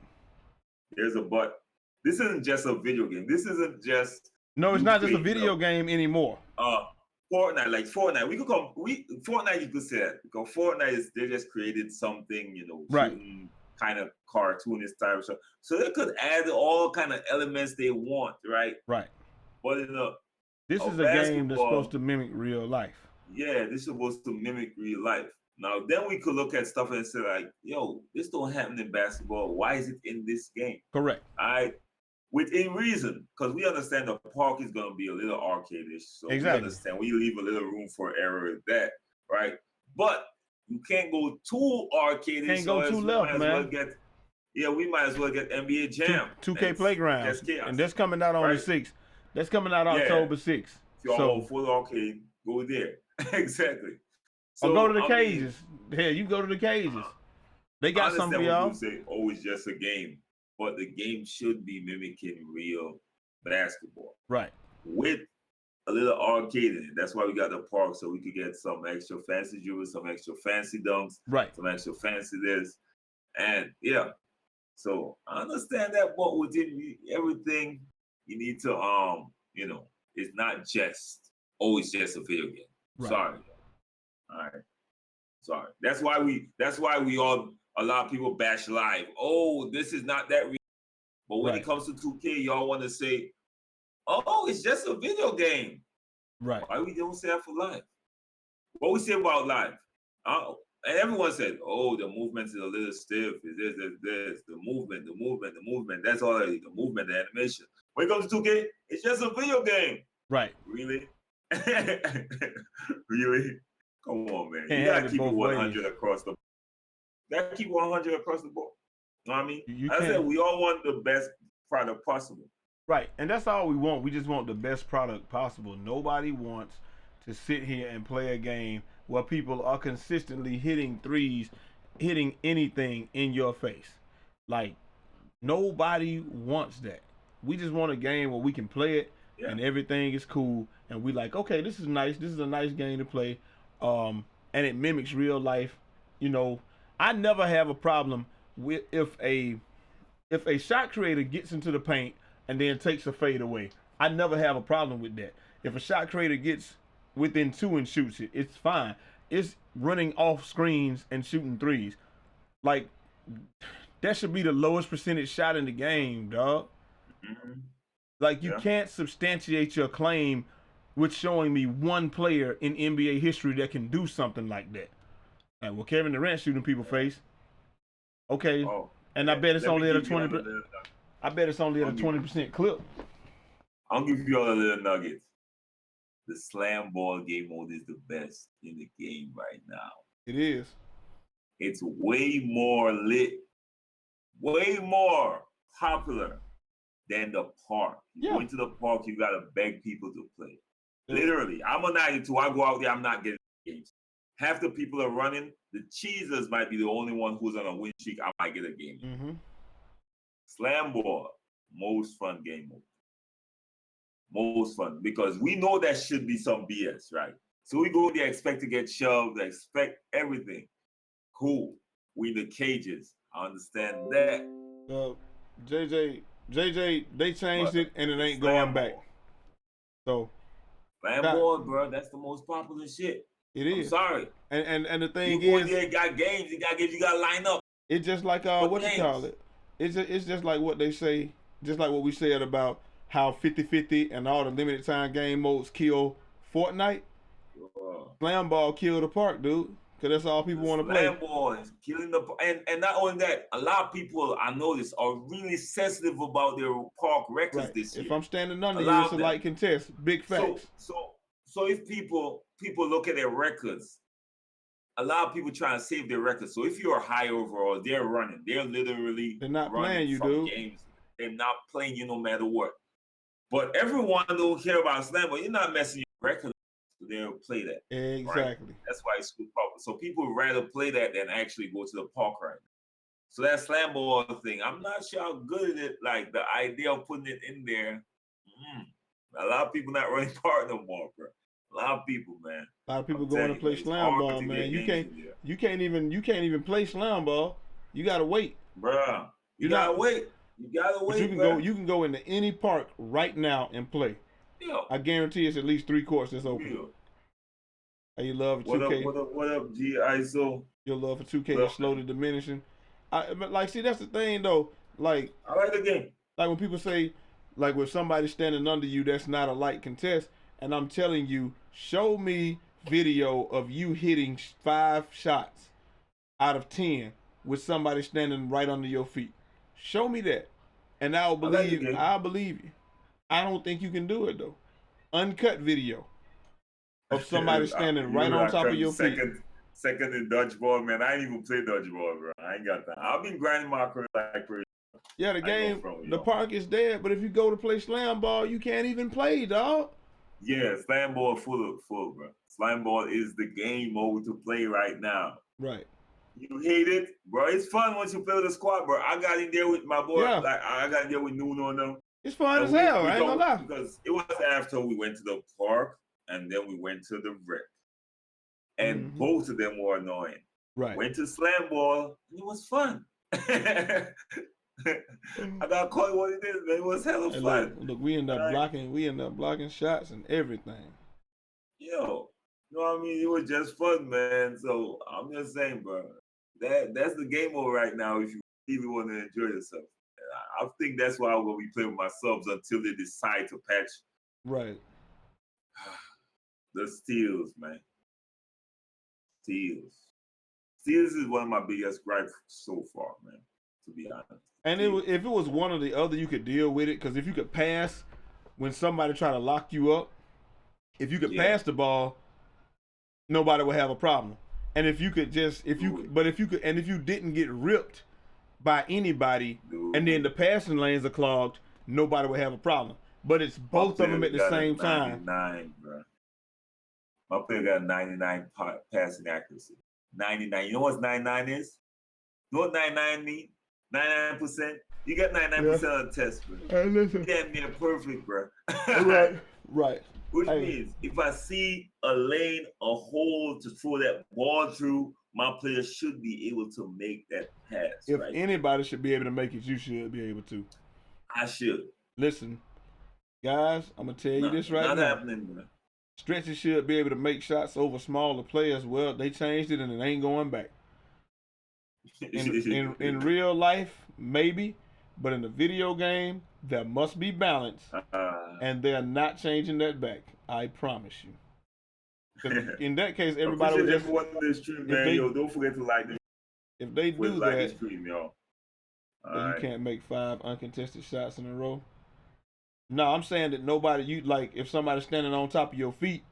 There's a but. This isn't just a video game. This isn't just. No, it's not just a video game anymore. Fortnite, like Fortnite, Fortnite you could say that because Fortnite they just created something, shooting kind of cartoonish type of stuff. So they could add all kind of elements they want, right? Right. But this is a game that's supposed to mimic real life. Yeah, this is supposed to mimic real life. Now, then we could look at stuff and say like, yo, this don't happen in basketball. Why is it in this game? Correct. All right. Within reason, because we understand the park is going to be a little arcade-ish. So we understand. We leave a little room for error at that, right? But you can't go too arcade-ish. Can't go too left, man. We might as well get NBA Jam. 2K Playground. And that's coming out on the 6th. That's coming out October 6th. If y'all full arcade, go there. Exactly. So go to the cages. You go to the cages. They got something for y'all. Say, it's just a game. But the game should be mimicking real basketball. Right. With a little arcade in it. That's why we got the park, so we could get some extra fancy dribbles, some extra fancy dunks, some extra fancy this. And so I understand that, but within everything, you need to it's not just it's just a video game. Right. Sorry. All right. Sorry. That's why a lot of people bash live. Oh, this is not that real. But when it comes to 2K, y'all want to say, it's just a video game. Right. Why we don't say that for live? What we say about live? And everyone said, the movement is a little stiff. This. The movement. That's all the movement, the animation. When it comes to 2K, it's just a video game. Right. Really? Really? Come on, man. You gotta keep it 100 across the board. Gotta keep 100 across the board. You know what I mean? I said we all want the best product possible. Right, and that's all we want. We just want the best product possible. Nobody wants to sit here and play a game where people are consistently hitting threes, hitting anything in your face. Like, nobody wants that. We just want a game where we can play it and everything is cool, and we like, okay, this is nice. This is a nice game to play, and it mimics real life. I never have a problem with if a shot creator gets into the paint and then takes a fade away. I never have a problem with that. If a shot creator gets within 2 and shoots it, it's fine. It's running off screens and shooting threes. Like, that should be the lowest percentage shot in the game, dog. Mm-hmm. Like, you can't substantiate your claim with showing me one player in NBA history that can do something like that. Like, well, Kevin Durant shooting people face. Okay. And I bet it's only at a 20%. I bet it's only at a 20% clip. I'll give you all a little nugget. The slam ball game mode is the best in the game right now. It is. It's way more lit, way more popular than the park. You go into the park, you gotta beg people to play. Literally, I'm a 92. I go out there, I'm not getting games. Half the people are running. The cheesers might be the only one who's on a win streak. I might get a game. Mm-hmm. Slam ball, most fun game mode. Most fun, because we know that should be some BS, right? So we go there, expect to get shoved, expect everything. Cool. We in the cages. I understand that. JJ, they changed it and it ain't going back. So slam ball, bro, that's the most popular shit. It is. I'm sorry. And the thing you is, there got games, you gotta line up. It's just like what games. You call it. It's just like what they say, just like what we said about how 50-50 and all the limited time game modes kill Fortnite. Slam ball kill the park, dude. Cause that's all people want to play. Slam ball is killing the and not only that, a lot of people I notice are really sensitive about their park records this year. If I'm standing under you, it's a light contest. Big facts. So if people look at their records, a lot of people trying to save their records. So if you're high overall, they're running. They're literally not playing you, dude. Games. They're not playing you no matter what. But everyone don't care about slam ball. You're not messing your record. They'll play that. Exactly. Right? That's why it's super popular. So people would rather play that than actually go to the park right now. So that slam ball thing, I'm not sure how good at it. Like the idea of putting it in there. A lot of people not running park no more, bro. A lot of people, man. A lot of people going to play slam ball, man. You can't even play slam ball. You gotta wait, bro. You gotta wait. You can go into any park right now and play. Yeah. I guarantee it's at least 3 courts that's open. Yeah. Hey, you love 2K. What up, G ISO? Your love for 2K is slowly diminishing. But like, see, that's the thing though. Like, I like the game. Like when people say, like, with somebody standing under you, that's not a light contest. And I'm telling you, show me video of you hitting 5 shots out of 10 with somebody standing right under your feet. Show me that, and I'll believe you. I don't think you can do it though. Uncut video of somebody standing right on top of your feet. Second in dodgeball, man. I ain't even play dodgeball, bro. I ain't got that. I've been grinding my career like crazy. Yeah, the game, the park is dead. But if you go to play slam ball, you can't even play, dog. Yeah, slam ball full, bro. Slam ball is the game mode to play right now. Right. You hate it, bro. It's fun once you play with a squad, bro. I got in there with my boy. Yeah. Like I got in there with Nuno and them. It's fun as hell. I ain't gonna lie. Because it was after we went to the park and then we went to the rec, and both of them were annoying. Right. Went to slam ball and it was fun. I gotta call it what it is, man. It was hella fun. Look, we end up blocking shots and everything. Yo, you know what I mean? It was just fun, man. So I'm just saying, bro. That's the game mode right now if you really want to enjoy yourself. And I think that's why I'm gonna be playing with my subs until they decide to patch. Right. The steals, man. Steals is one of my biggest gripes so far, man. To be honest. And if it was one or the other, you could deal with it. Because if you could pass when somebody try to lock you up, if you could pass the ball, nobody would have a problem. And if you could if you didn't get ripped by anybody, and then the passing lanes are clogged, nobody would have a problem. But it's both of them at the same time. 99, bro. My player got 99 passing accuracy. 99. You know what 99 is? You know what 99 mean? 99%. You got 99% of the test, bro. Hey, listen. Damn near perfect, bro. Right. Which means if I see a lane, a hole to throw that ball through, my player should be able to make that pass. If anybody should be able to make it, you should be able to. I should. Listen, guys, I'm gonna tell you this right now. Not happening, bro. Stretches should be able to make shots over smaller players. Well, they changed it and it ain't going back. In real life, maybe, but in the video game, there must be balance, and they're not changing that back. I promise you. In that case, everybody would just. Everyone in this stream, man. Yo, don't forget to like this. If they do that, stream, yo. You can't make 5 uncontested shots in a row. No, I'm saying that nobody, if somebody's standing on top of your feet,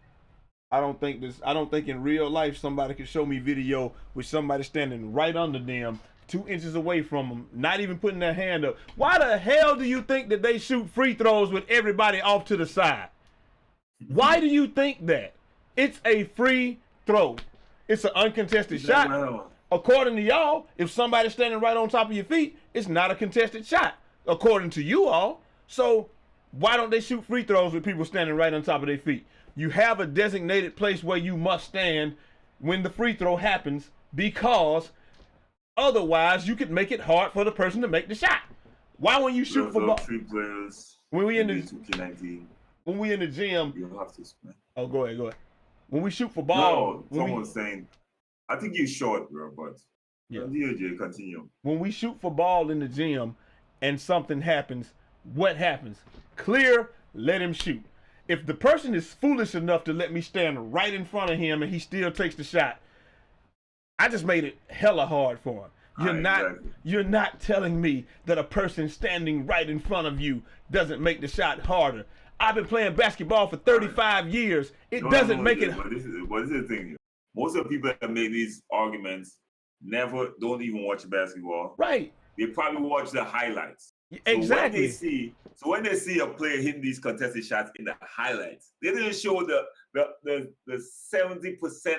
I don't think in real life somebody can show me video with somebody standing right under them, 2 inches away from them, not even putting their hand up. Why the hell do you think that they shoot free throws with everybody off to the side? Why do you think that? It's a free throw. It's an uncontested shot. According to y'all, if somebody's standing right on top of your feet, it's not a contested shot, according to you all. So why don't they shoot free throws with people standing right on top of their feet? You have a designated place where you must stand when the free throw happens because otherwise you could make it hard for the person to make the shot. Why when you shoot for ball? 3 players. When we in the 2K19. When we in the gym. You don't have to spend. Oh, go ahead. When we shoot for ball. No, someone's saying, I think you're short, bro, but yeah. Continue. When we shoot for ball in the gym and something happens, what happens? Clear, let him shoot. If the person is foolish enough to let me stand right in front of him and he still takes the shot, I just made it hella hard for him. You're not telling me that a person standing right in front of you doesn't make the shot harder. I've been playing basketball for 35 years. It doesn't make it. But this is the thing here. Most of the people that make these arguments don't even watch basketball. Right. They probably watch the highlights. Exactly. So when they see a player hitting these contested shots in the highlights, they didn't show the 70%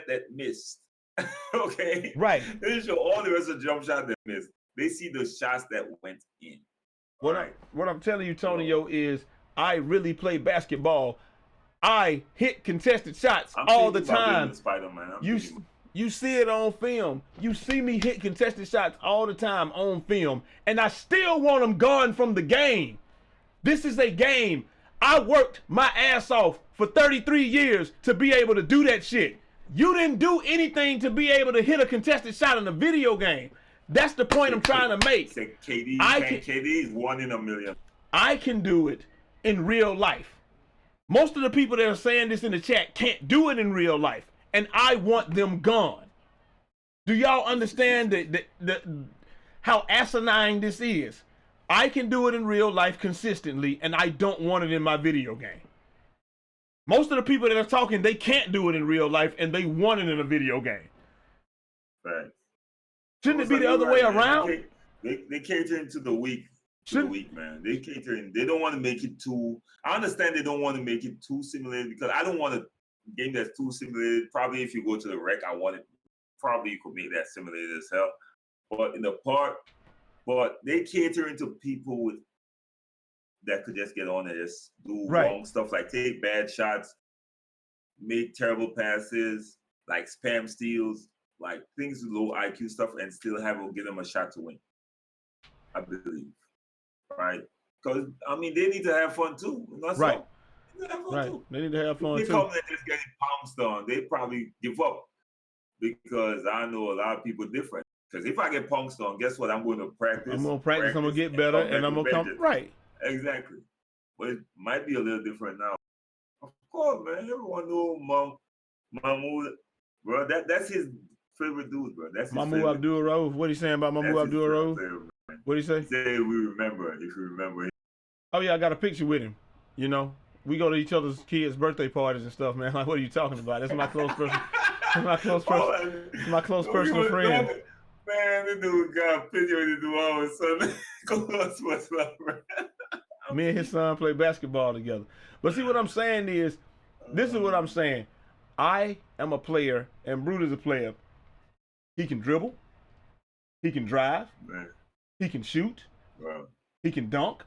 that missed. Okay. Right. They didn't show all the rest of the jump shots that missed. They see the shots that went in. What I'm telling you, Tonio, is I really play basketball. I hit contested shots all the time. You see it on film. You see me hit contested shots all the time on film, and I still want them gone from the game. This is a game. I worked my ass off for 33 years to be able to do that shit. You didn't do anything to be able to hit a contested shot in a video game. That's the point I'm trying to make. KD is 1 in a million. I can do it in real life. Most of the people that are saying this in the chat can't do it in real life, and I want them gone. Do y'all understand how asinine this is? I can do it in real life consistently, and I don't want it in my video game. Most of the people that are talking, they can't do it in real life, and they want it in a video game. Right. Shouldn't it be the other way around? They cater to the weak. Man. They catering. They don't want to make it too. I understand they don't want to make it too simulated because I don't want a game that's too simulated. Probably if you go to the rec, probably you could make that simulated as hell. But in the park, they catering to people that could just get on and just do wrong stuff, like take bad shots, make terrible passes, like spam steals, like things with low IQ stuff, and still give them a shot to win. I believe. Right, because they need to have fun too. Right, They need to have fun too. They come and just getting pounced on. They probably give up because I know a lot of people different. Because if I get pounced on, guess what? I'm going to practice. I'm going to get better, and I'm going to come right. Exactly, but it might be a little different now. Of course, man. Everyone knows Mahmoud, bro. That's his favorite dude, bro. That's his Mahmoud Abdul-Rauf. What are you saying about Mahmoud Abdul-Rauf? What do you say? Say we remember, if you remember. Oh yeah, I got a picture with him. You know, we go to each other's kids' birthday parties and stuff, man. Like, what are you talking about? That's my close person. My close personal friend. Man, this dude got a picture with his dude all of a sudden. What's up, man? Me and his son play basketball together. But see, what I'm saying is, this is what I'm saying. I am a player, and Brute is a player. He can dribble. He can drive. Man. He can shoot. Wow. He can dunk.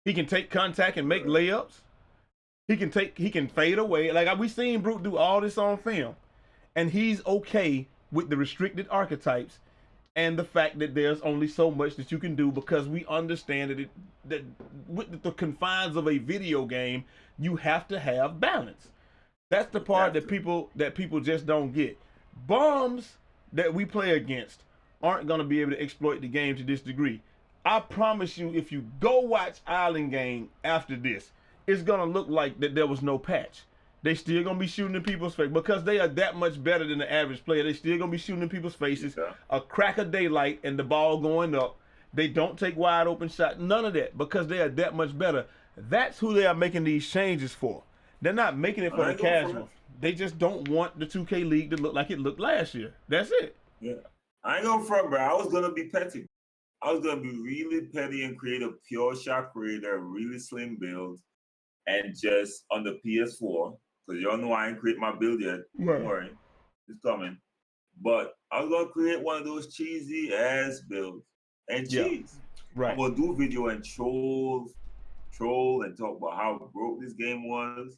He can take contact and make layups. He can fade away. Like we seen Brute do all this on film. And he's okay with the restricted archetypes and the fact that there's only so much that you can do, because we understand that with the confines of a video game, you have to have balance. That's the part that people just don't get. Bums that we play against aren't going to be able to exploit the game to this degree. I promise you, if you go watch Island Game after this, it's going to look like that there was no patch. They still going to be shooting in people's face because they are that much better than the average player. They still going to be shooting in people's faces. Yeah. A crack of daylight and the ball going up. They don't take wide open shots. None of that, because they are that much better. That's who they are making these changes for. They're not making it for the casual. They just don't want the 2K League to look like it looked last year. That's it. Yeah. I ain't going front, bro. I was going to be petty. I was going to be really petty and create a pure shot creator, really slim build, and just on the PS4, because y'all know I ain't create my build yet. Don't worry. It's coming. But I was going to create one of those cheesy ass builds and cheese. Right. I'm going to do video and troll and talk about how broke this game was.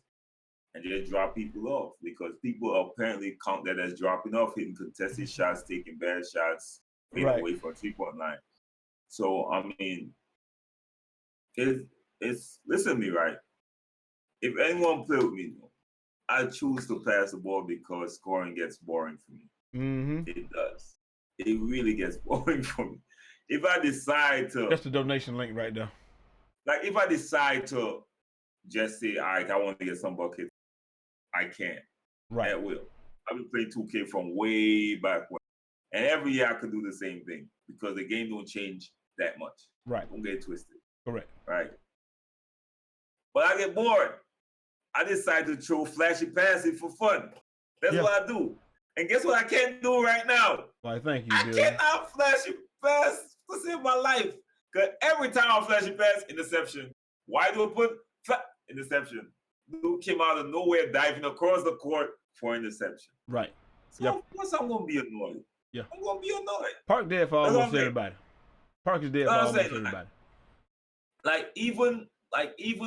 and just drop people off because people apparently count that as dropping off, hitting contested shots, taking bad shots, fading away from 3-point line. So I mean, it's listen to me, right? If anyone play with me, I choose to pass the ball because scoring gets boring for me. It does. It really gets boring for me. If I decide to, that's the donation link right there. Like if I decide to just say, all right, I want to get some buckets, I can. Right. At will. I've been playing 2K from way back when. And every year I could do the same thing because the game don't change that much. Right. Don't get twisted. Correct. Right. But I get bored. I decide to throw flashy passes for fun. That's what I do. And guess what I can't do right now? Why, thank you, I cannot flashy pass to save my life. Because every time I flashy pass, interception. Why do I put interception? Dude came out of nowhere, diving across the court for interception. Right. So of course I'm going to be annoyed. Yeah. I'm going to be annoyed. Park dead for almost everybody. Park is dead for almost everybody. Like even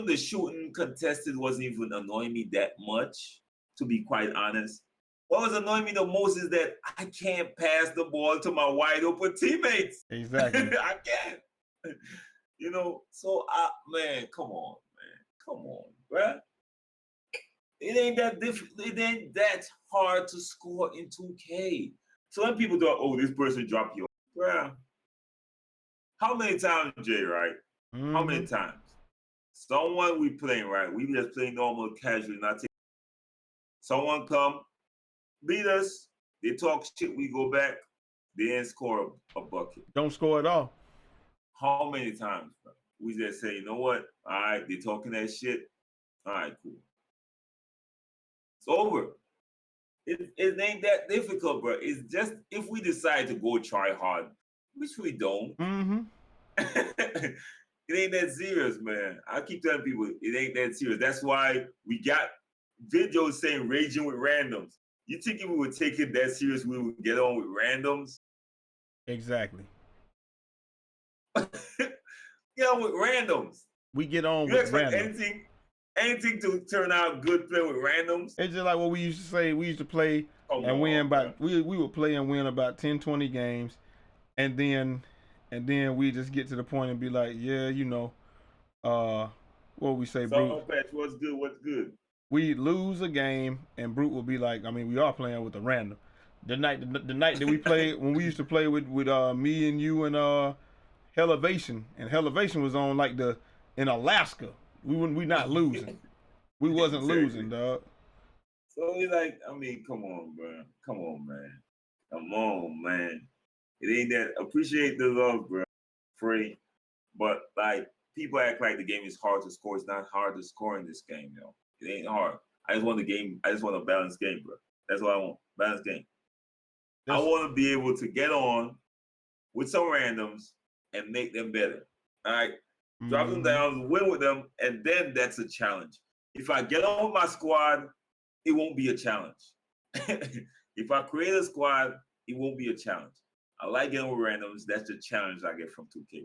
the shooting contested wasn't even annoying me that much, to be quite honest. What was annoying me the most is that I can't pass the ball to my wide open teammates. Exactly. I can't. You know, so man, come on, bruh. It ain't that difficult. It ain't that hard to score in 2K. So when people thought, oh, this person dropped you, bruh. How many times, Jay, right? How many times? Someone we playing, right? We just playing normal, casual, not taking. Someone come, beat us, they talk shit, we go back, they ain't score a bucket. Don't score at all. How many times, bro? We just say, you know what? All right, they talking that shit. All right, cool. It's over. It ain't that difficult, bro. It's just if we decide to go try hard, which we don't. It ain't that serious, man. I keep telling people it ain't that serious. That's why we got videos saying raging with randoms. You think if we would take it that serious, we would get on with randoms? Exactly. Get on with randoms. We get on with randoms. Anything to turn out good playing with randoms? It's just like what we used to say. We used to play win about, we would play and win about 10, 20 games. And then we just get to the point and be like, yeah, you know, what we say, Brute? What's good? What's good? We lose a game and Brute will be like, I mean, we are playing with a random. The night that we played, when we used to play with me and you and Helevation, and Helevation was on like in Alaska. We not losing. We wasn't losing, dog. So we like, I mean, come on, bro. Come on, man. Come on, man. It ain't that. Appreciate the love, bro. Free. But like, people act like the game is hard to score. It's not hard to score in this game, yo. It ain't hard. I just want the game. I just want a balanced game, bro. That's what I want. Balanced game. I want to be able to get on with some randoms and make them better. All right. Drop them down, win with them, and then that's a challenge. If I get on with my squad, it won't be a challenge. If I create a squad, it won't be a challenge. I like getting with randoms. That's the challenge I get from 2K.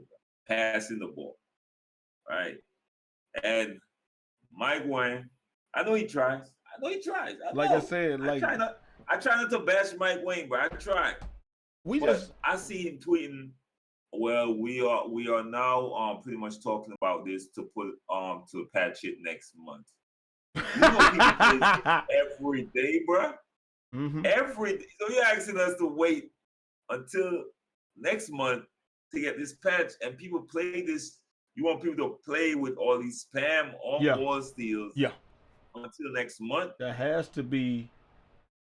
Passing the ball. Right? And Mike Wang, I know he tries. I said, I try not to bash Mike Wang, but I try. I see him tweeting, well, we are now pretty much talking about this to put to patch it next month. You know people play every day, bro. Every day. So you're asking us to wait until next month to get this patch, and people play this. You want people to play with all these spam on-ball steals until next month? There has to be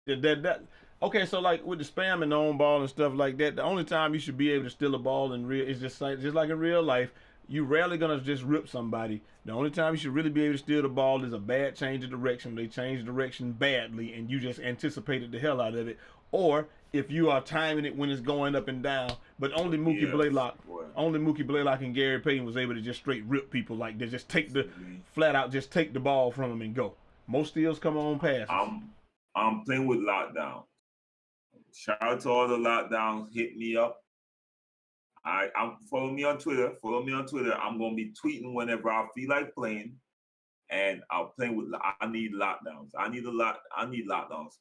that. Okay, so like with the spam and the on-ball and stuff like that, the only time you should be able to steal a ball in real is just like in real life. You rarely gonna just rip somebody. The only time you should really be able to steal the ball is a bad change of direction. They change direction badly, and you just anticipated the hell out of it. Or if you are timing it when it's going up and down. But only Mookie Blaylock and Gary Payton was able to just straight rip people like they just take flat out just take the ball from them and go. Most steals come on passes. I'm playing with lockdown. Shout out to all the lockdowns. Hit me up. Follow me on Twitter. I'm gonna be tweeting whenever I feel like playing. and I'm playing with. I need lockdowns. I need lockdowns.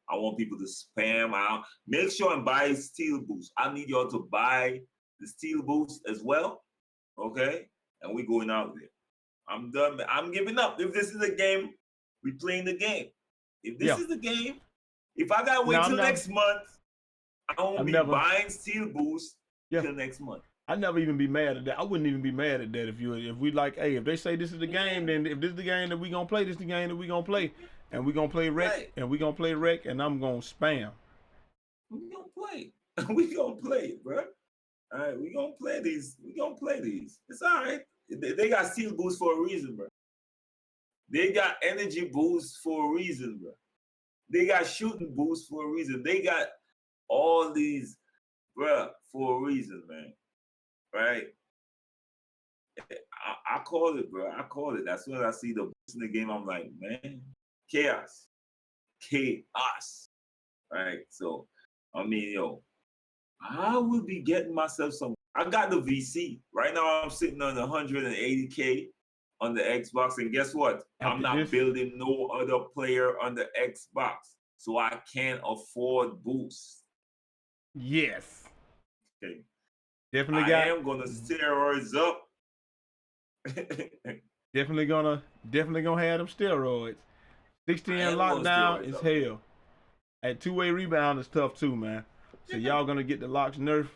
I want people to spam out. Make sure and buy steel boost. I need y'all to buy the steel boost as well. Okay, and we going out there. I'm done. I'm giving up. If this is a game, we playing the game. If this is the game, if I gotta wait till next month, I won't be buying steel boost till next month. I'd never even be mad at that. I wouldn't even be mad at that if we like, hey, if they say this is the game, then if this is the game that we gonna play, this is the game that we gonna play, and we gonna play rec, and we gonna play rec, and I'm gonna spam. We gonna play. We gonna play it, bro. All right, we gonna play these. We gonna play these. It's all right. They got steel boost for a reason, bro. They got energy boost for a reason, bro. They got shooting boost for a reason. They got all these, bro, for a reason, man. Right? I call it, bro. I call it. As soon as I see the boost in the game, I'm like, man, chaos. Right? So, I mean, yo, I would be getting myself some. I got the VC. Right now, I'm sitting on 180K on the Xbox. And guess what? I'm not building no other player on the Xbox. So I can't afford boosts. Yes. Okay. Definitely I am gonna steroids up. definitely gonna have them steroids. 16 lockdown is hell. At two-way rebound is tough too, man. So y'all gonna get the locks nerfed.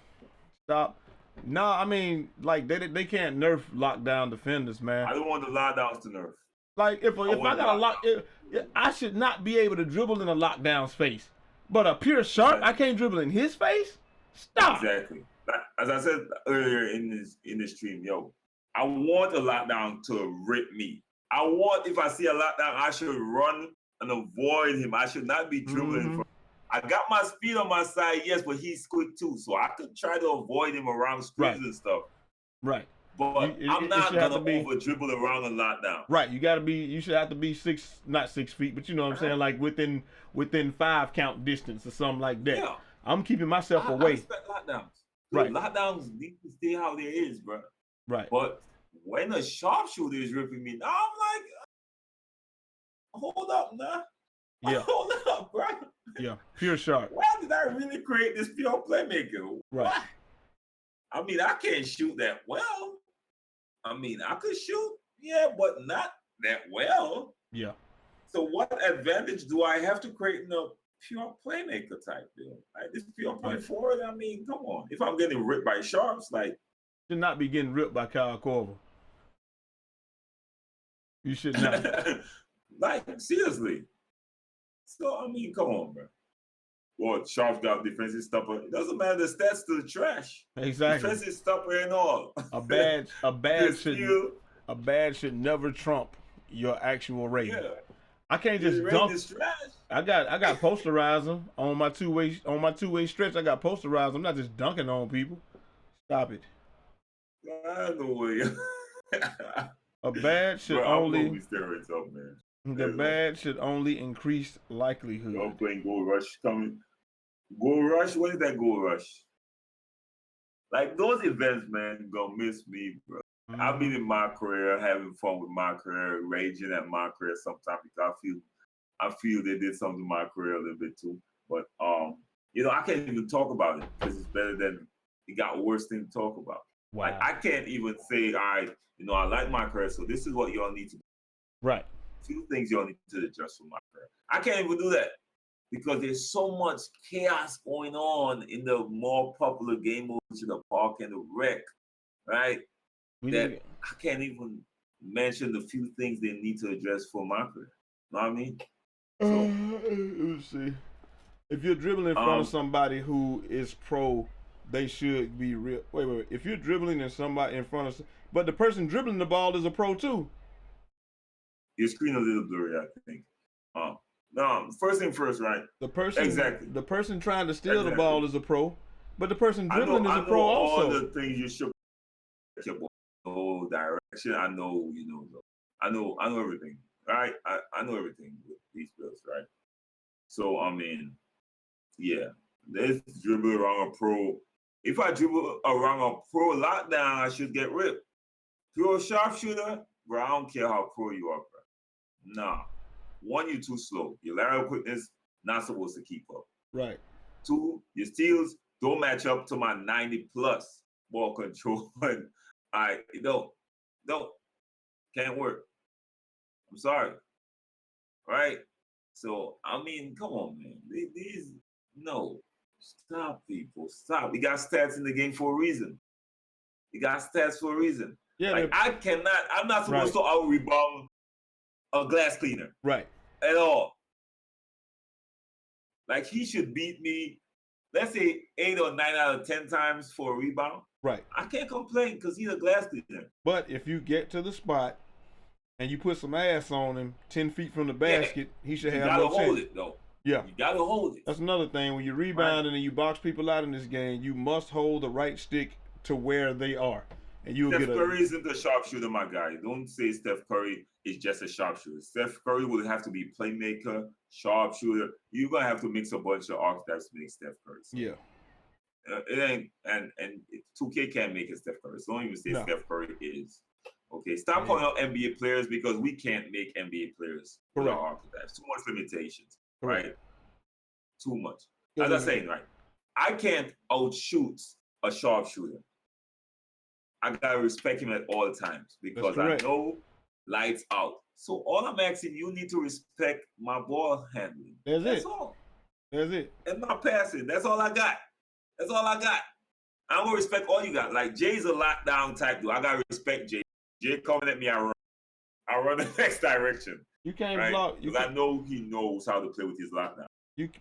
Stop. No, I mean, like they can't nerf lockdown defenders, man. I don't want the lockdowns to nerf. Like if I got a lock, I should not be able to dribble in a lockdown space. But a pure sharp, I can't dribble in his face. Stop. Exactly. As I said earlier in this stream, yo, I want a lockdown to rip me. I want, if I see a lockdown, I should run and avoid him. I should not be dribbling. I got my speed on my side, yes, but he's quick too, so I could try to avoid him around screens and stuff. Right. But I'm not gonna over dribble around a lockdown. Right. You should have to be not 6 feet, but you know what I'm saying, like within 5 count distance or something like that. Yeah. I'm keeping myself away. I expect lockdowns. Right. Lockdowns need to stay how they is, bro. Right. But when a sharpshooter is ripping me, now I'm like, hold up, now. Yeah. Hold up, bro. Yeah. Pure sharp. Why did I really create this pure playmaker? Right. What? I mean, I can't shoot that well. I mean, I could shoot, yeah, but not that well. Yeah. So what advantage do I have to create in a pure playmaker type deal? Like this pure point forward, I mean, come on. If I'm getting ripped by sharps, like should not be getting ripped by Kyle Korver. You should not. Like, seriously. So, I mean, come on, bro. Well, Sharp's got defensive stopper. It doesn't matter. The stats still trash. Exactly. Defensive stopper and all. A badge should never trump your actual rating. Yeah. I can't just dunk. I got posterizer on my two-way stretch. I got posterizer. I'm not just dunking on people. Stop it. I know where. A badge should only. Steroids up, man. The badge should only increase likelihood. I'm playing Gold Rush coming. Gold Rush? What is that Gold Rush? Like those events, man, gonna miss me, bro. I've been in my career, having fun with my career, raging at my career sometimes because I feel they did something to my career a little bit too. But you know, I can't even talk about it because it's better than it got worse thing to talk about. Wow. Like I can't even say, all right, you know, I like my career, so this is what y'all need to do. Right. Few things y'all need to adjust for my career. I can't even do that because there's so much chaos going on in the more popular game modes in the park and the rec, right? I can't even mention the few things they need to address for my career. You know what I mean? So, let's see. If you're dribbling in front of somebody who is pro, they should be real. Wait. If you're dribbling in somebody in front of, but the person dribbling the ball is a pro too. Your screen a little blurry, I think. No, first thing first, right? The person trying to steal the ball is a pro, but the person dribbling is a pro also. All the things you should your ball direction. I know, you know. I know everything, right? I know everything with these bills, right? So I mean, yeah, let's dribble around a pro. If I dribble around a pro lockdown, I should get ripped. If you're a sharpshooter, bro, I don't care how pro you are, bro. Nah. One, you're too slow. Your lateral quickness not supposed to keep up. Right. Two, your steals don't match up to my 90 plus ball control. It don't. Can't work. I'm sorry. Right? So, I mean, come on, man. No. Stop, people. Stop. We got stats in the game for a reason. You got stats for a reason. Yeah, like, I'm not supposed to out rebound a glass cleaner. Right. At all. Like, he should beat me, let's say 8 or 9 out of 10 times for a rebound. Right. I can't complain because he's a glass cleaner. But if you get to the spot and you put some ass on him 10 feet from the basket, he should have no chance. You gotta hold it, though. Yeah. You gotta hold it. That's another thing. When you rebound and you box people out in this game, you must hold the right stick to where they are. And you'll Steph Curry isn't a sharpshooter, my guy. Don't say Steph Curry is just a sharpshooter. Steph Curry will have to be playmaker, sharpshooter. You're gonna have to mix a bunch of archetypes to make Steph Curry. So, yeah. It ain't, and 2K can't make it Steph Curry. So don't even say Steph Curry is. Okay, stop calling out NBA players because we can't make NBA players with our archetypes. Too much limitations, right? Too much. As I'm saying, right? I can't outshoot a sharpshooter. I gotta respect him at all times because I know lights out. So all I'm asking, you need to respect my ball handling. That's all. That's it. And my passing. That's all I got. That's all I got. I'm gonna respect all you got. Like Jay's a lockdown type dude. I gotta respect Jay. Jay coming at me, I run the next direction. You can't block. I know he knows how to play with his lockdown.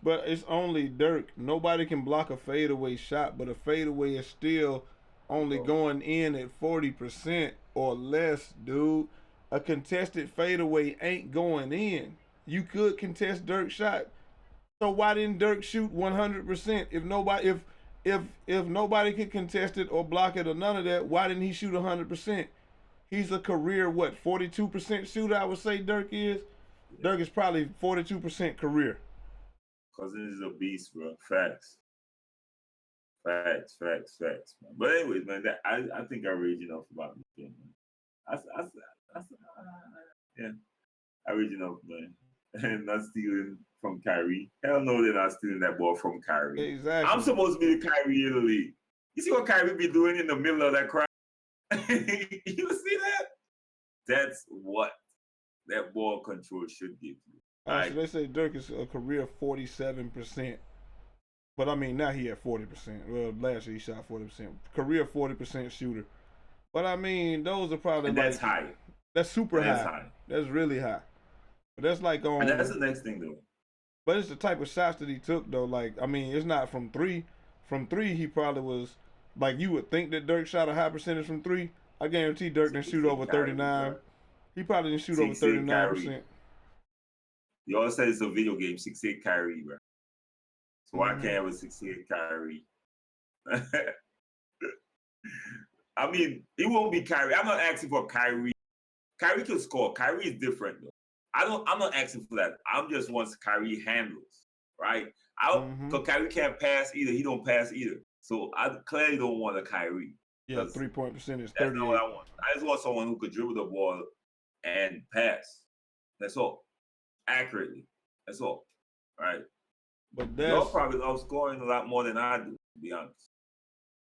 But it's only Dirk. Nobody can block a fadeaway shot, but a fadeaway is still only going in at 40% or less, dude. A contested fadeaway ain't going in. You could contest Dirk's shot. So why didn't Dirk shoot 100%? If nobody could contest it or block it or none of that, why didn't he shoot 100%? He's a career 42% shooter, I would say Dirk is. Yeah. Dirk is probably 42% career. Cousins is a beast, bro. Facts. Man. But anyways, man, I think I rage enough about this game, man. I rage enough, man. And not stealing from Kyrie. Hell no, they're not stealing that ball from Kyrie. Exactly. I'm supposed to be the Kyrie in the league. You see what Kyrie be doing in the middle of that crowd? You see that? That's what that ball control should give you. So they say Dirk is a career 47%. But I mean, now he at 40%. Well, last year he shot 40%. Career 40% shooter. But I mean, those are probably that's high. That's super high. That's really high. But that's like on. And that's the next thing, though. But it's the type of shots that he took, though. Like, I mean, it's not from three. From three, he probably was like you would think that Dirk shot a high percentage from three. I guarantee Dirk didn't shoot over 39. He probably didn't shoot over 39%. You always said it's a video game, 6'8" Kyrie, bro. So I can't have a 6'8" Kyrie. I mean, it won't be Kyrie. I'm not asking for Kyrie. Kyrie can score. Kyrie is different, though. I'm not asking for that. I'm just wants Kyrie handles, right? Because Kyrie can't pass either. He don't pass either. So I clearly don't want a Kyrie. Yeah, 3-point percentage. That's not what I want. I just want someone who could dribble the ball and pass. That's all. Accurately. That's all. Right? But you're probably outscoring a lot more than I do, to be honest.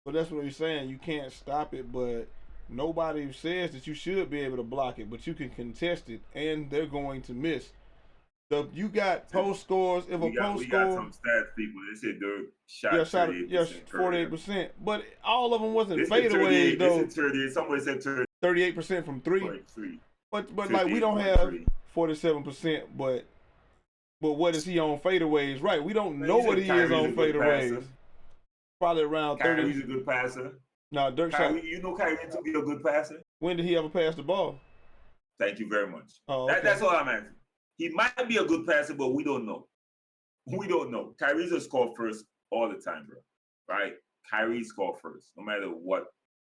But that's what he's saying. You can't stop it, but nobody says that you should be able to block it, but you can contest it, and they're going to miss. You got post scores. If we got some stats, people. They said Dirk shot 48%. But all of them wasn't fadeaways, though. They said 38. Somebody said 38% from three. 43. But like we don't have 47%, but what is he on fadeaways? Right, we don't know what he is on fadeaways. Probably around 30. Kyrie's a good passer. No, Dirk Kyrie, you know Kyrie to be a good passer. When did he ever pass the ball? Thank you very much. Oh, okay. That's all I'm asking. He might be a good passer, but we don't know. We don't know. Kyrie's a score first all the time, bro. Right? Kyrie score first, no matter what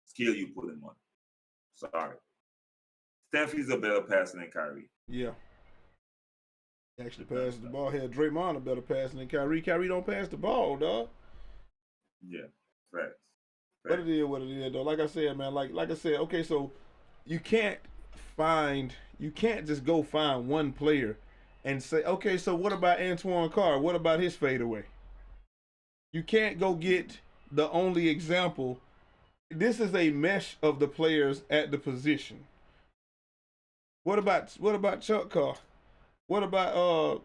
skill you put him on. Sorry. Steph is a better passer than Kyrie. Yeah. He actually passes the ball. Had Draymond a better passer than Kyrie. Kyrie don't pass the ball, dog. Yeah, facts. But it is what it is, though. Like I said, man, like I said, okay, so you can't you can't just go find one player and say, okay, so what about Antoine Carr? What about his fadeaway? You can't go get the only example. This is a mesh of the players at the position. What about Chuck Carr? What about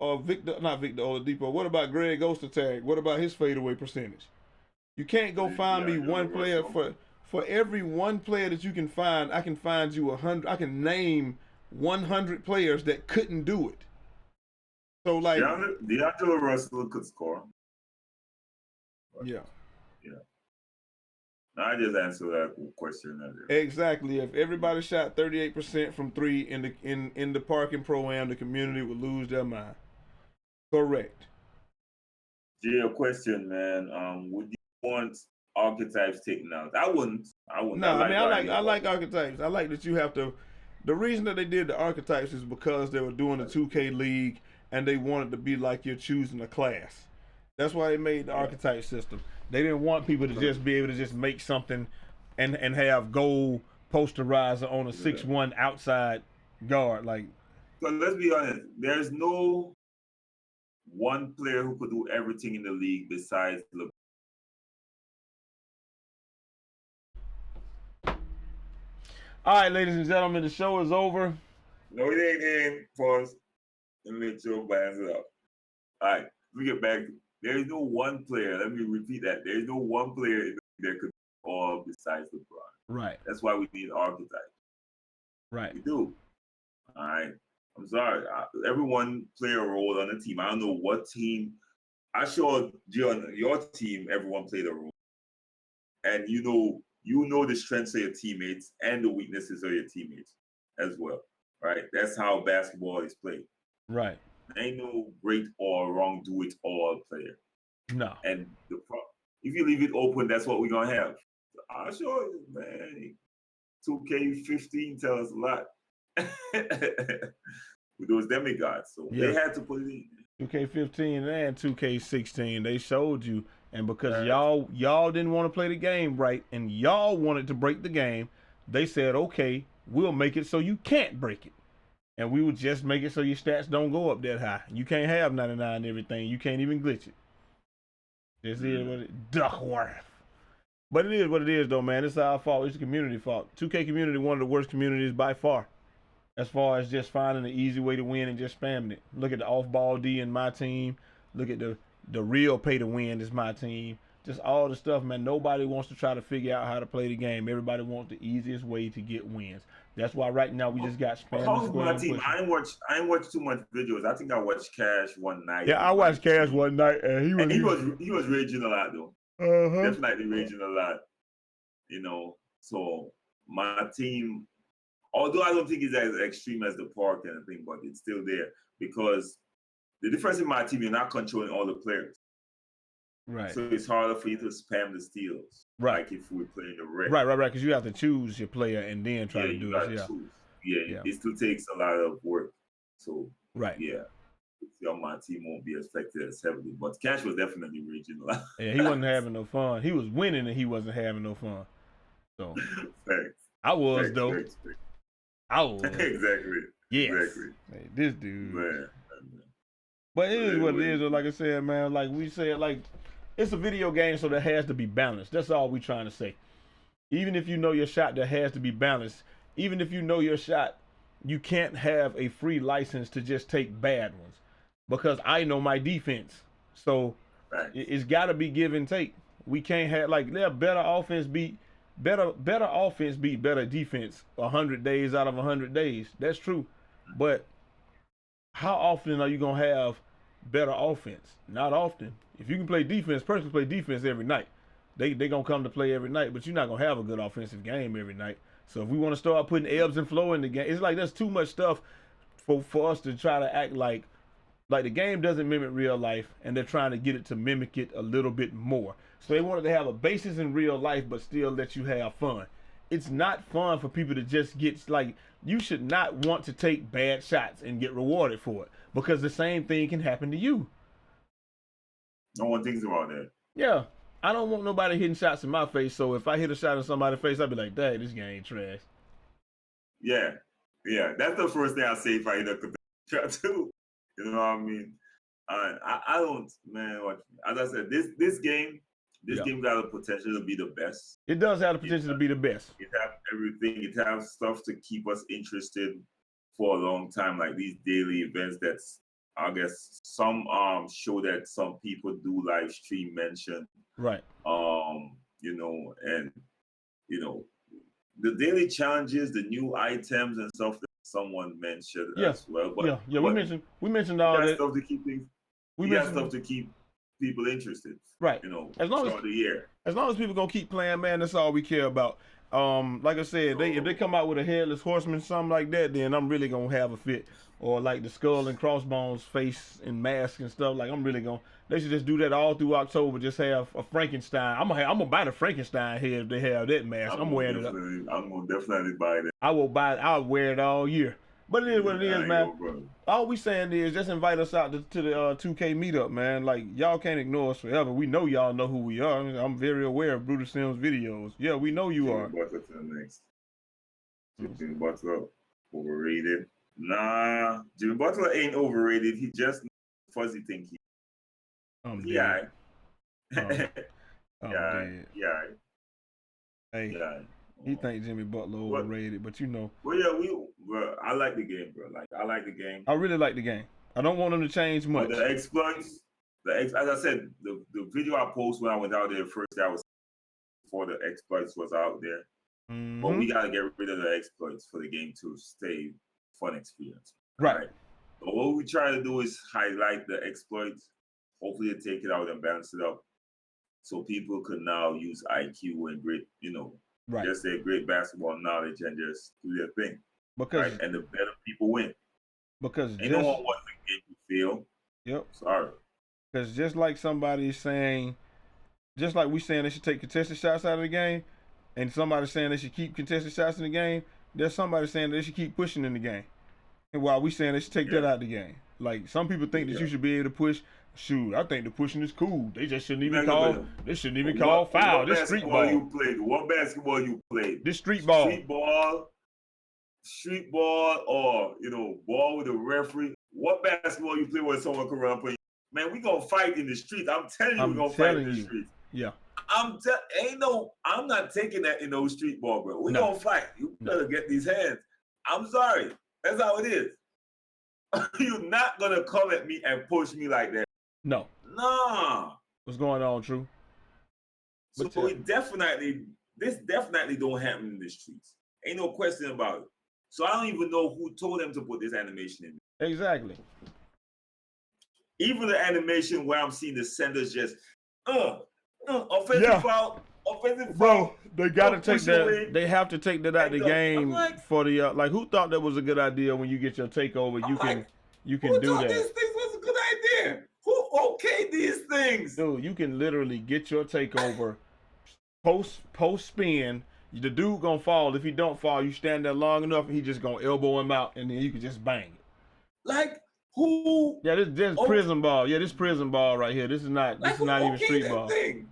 Victor, not Victor Oladipo? What about Greg Ostertag? What about his fadeaway percentage? You can't go find me one player for every one player that you can find. I can find you 100. I can name 100 players that couldn't do it. So like, D'Angelo Russell could score. Yeah. No, I just answered that question earlier. Exactly. If everybody shot 38% from three in the parking pro-am, the community would lose their mind. Correct. Jay, a question, man. Would you want archetypes taken out? I wouldn't. No, I like archetypes. I like that you have to. The reason that they did the archetypes is because they were doing the 2K league and they wanted to be like you're choosing a class. That's why they made the archetype system. They didn't want people to just be able to just make something and have gold posterizer on a 6'1" outside guard. Like, so let's be honest. There's no one player who could do everything in the league besides LeBron. All right, ladies and gentlemen, the show is over. No, it ain't in. Pause. And let your bands it up. All right, we get back. There is no one player. Let me repeat that. There is no one player that could do all besides LeBron. Right. That's why we need archetypes. Right. We do. All right. I'm sorry. Everyone play a role on the team. I don't know what team. I showed you on your team. Everyone played a role, and you know the strengths of your teammates and the weaknesses of your teammates as well. Right. That's how basketball is played. Right. Ain't no great or wrong do it all player. No. And if you leave it open, that's what we're gonna have. I'll show you, man. 2K15 tell us a lot. With those demigods. So they had to put it in. 2K15 and 2K16, they showed you. And because y'all didn't want to play the game right and y'all wanted to break the game, they said, okay, we'll make it so you can't break it. And we would just make it so your stats don't go up that high. You can't have 99 and everything. You can't even glitch it. This is what it Duckworth. But it is what it is, though, man. It's our fault. It's the community fault. 2K community, one of the worst communities by far, as far as just finding the easy way to win and just spamming it. Look at the off-ball D in my team. Look at the real pay to win is my team. Just all the stuff, man. Nobody wants to try to figure out how to play the game. Everybody wants the easiest way to get wins. That's why right now we just got spam. How's my team? I ain't watch too much videos. I think I watched Cash one night. Yeah, I watched Cash one night, and he was raging a lot though. Definitely raging a lot. So my team, although I don't think it's as extreme as the park and everything, but it's still there because the difference in my team, you're not controlling all the players. Right. So it's harder for you to spam the steals. Right. Like if we were playing the red. Right. Because you have to choose your player and then try to do it. Yeah. It still takes a lot of work. So right. Yeah. My team won't be affected as heavily. But Cash was definitely raging a lot. Yeah, he wasn't having no fun. He was winning and he wasn't having no fun. So Thanks. I was though. Thanks. I was. Exactly. Yes. Exactly. Hey, this dude. Man. But it is what it is. Like I said, man, like we said, like it's a video game, so there has to be balance. That's all we trying to say. Even if you know your shot, there has to be balance. Even if you know your shot, you can't have a free license to just take bad ones. Because I know my defense. So it's got to be give and take. We can't have better offense beat better defense 100 days out of 100 days. That's true. But how often are you going to have better offense? Not often. If you can play defense, person play defense every night. They going to come to play every night, but you're not going to have a good offensive game every night. So if we want to start putting ebbs and flow in the game, it's like there's too much stuff for us to try to act like the game doesn't mimic real life, and they're trying to get it to mimic it a little bit more. So they wanted to have a basis in real life, but still let you have fun. It's not fun for people to just get you should not want to take bad shots and get rewarded for it, because the same thing can happen to you. No one thinks about that. Yeah. I don't want nobody hitting shots in my face, so if I hit a shot in somebody's face, I'd be like, dang, this game trash. Yeah, that's the first thing I say if I hit a contested shot too. You know what I mean? I don't, man. As I said, this game got the potential to be the best. It does have the potential to be the best. It has everything. It has stuff to keep us interested for a long time, like these daily events. That's, I guess, some show that some people do live stream mention. Right. You know, and you know, the daily challenges, the new items and stuff that someone mentioned as well. But we mentioned all that stuff to keep things. We got stuff to keep people interested. Right. You know, as long throughout the year. As long as people gonna keep playing, man, that's all we care about. Like I said, if they come out with a headless horseman, something like that, then I'm really gonna have a fit. Or like the skull and crossbones face and mask and stuff. Like I'm really gonna. They should just do that all through October. Just have a Frankenstein. I'm gonna buy the Frankenstein head if they have that mask. I'm wearing it up. I'm gonna definitely buy that. I will buy it. I'll wear it all year. But it is what it is, man. All we saying is just invite us out to the 2K meetup, man. Like, y'all can't ignore us forever. We know y'all know who we are. I mean, I'm very aware of Brutalsim's videos. Yeah, we know you are. Jimmy Butler to the next. Jimmy Butler overrated. Nah, Jimmy Butler ain't overrated. He just fuzzy think he. Yeah. Yeah. Hey. Yeah. He think Jimmy Butler overrated, but you know. Well, yeah, bro, I like the game, bro. Like, I like the game. I really like the game. I don't want them to change much. But the exploits, as I said, the video I posted when I went out there first, that was before the exploits was out there. Mm-hmm. But we got to get rid of the exploits for the game to stay fun experience. Right. But what we try to do is highlight the exploits. Hopefully, take it out and balance it up, so people can now use IQ and great, just their great basketball knowledge and just do their thing. Because and the better people win. Because no one wants to get you feel. Yep. Sorry. Because just like somebody's saying, just like we saying they should take contested shots out of the game, and somebody saying they should keep contested shots in the game, there's somebody saying they should keep pushing in the game. And while we saying they should take that out of the game. Like, some people think that you should be able to push. Shoot, I think the pushing is cool. They just shouldn't even call. They shouldn't even call foul. This street ball. What basketball you played? This street ball. Street ball, or ball with a referee. What basketball you play where someone can run up on you? Man, we gonna fight in the streets. I'm telling you, we're gonna fight in the streets. Yeah. I'm not taking that in those street ball, bro. We gonna fight. You better get these hands. I'm sorry. That's how it is. You're not gonna come at me and push me like that. No. Nah. What's going on, True? So this definitely don't happen in the streets. Ain't no question about it. So I don't even know who told them to put this animation in. Exactly. Even the animation where I'm seeing the senders just offensive foul. Bro, they gotta take that. They have to take that out of the game for the like. Who thought that was a good idea? When you get your takeover, you can do that. These things was a good idea. Who okayed these things? Dude, you can literally get your takeover, post spin. The dude gonna fall. If he don't fall, you stand there long enough, and he just gonna elbow him out, and then you can just bang it. Like who? Yeah, this prison ball. Yeah, this prison ball right here. This is not. This is not even street ball. Thing?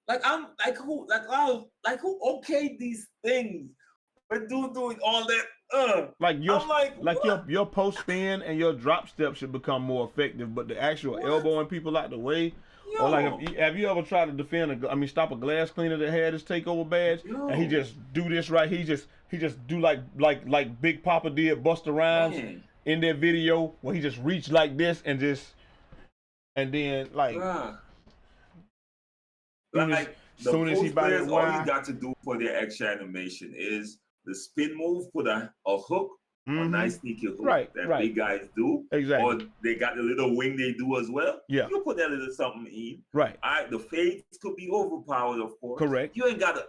Like I'm like who? Like who okayed these things? But doing all that. Like your post spin and your drop step should become more effective, but the actual elbowing people out the way. Or like, have you ever tried to stop a glass cleaner that had his takeover badge, and he just do this right? He just do like Big Papa did Busta Rhymes in that video, where he just reached like this and then like. Soon as he all you got to do for their extra animation is the spin move, put a hook, a nice sneaky hook that big guys do. Exactly. Or they got the little wing they do as well. Yeah. You put that little something in. Right. The fades could be overpowered, of course. Correct. You ain't got to.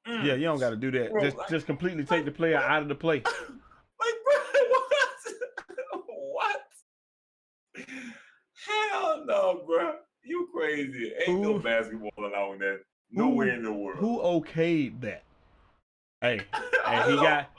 Yeah, you don't got to do that. Bro, just completely take the player out of the play. Like, bro, what? Hell no, bro. You crazy. Ain't no basketball allowing that. Nowhere in the world. Who okayed that? Hey,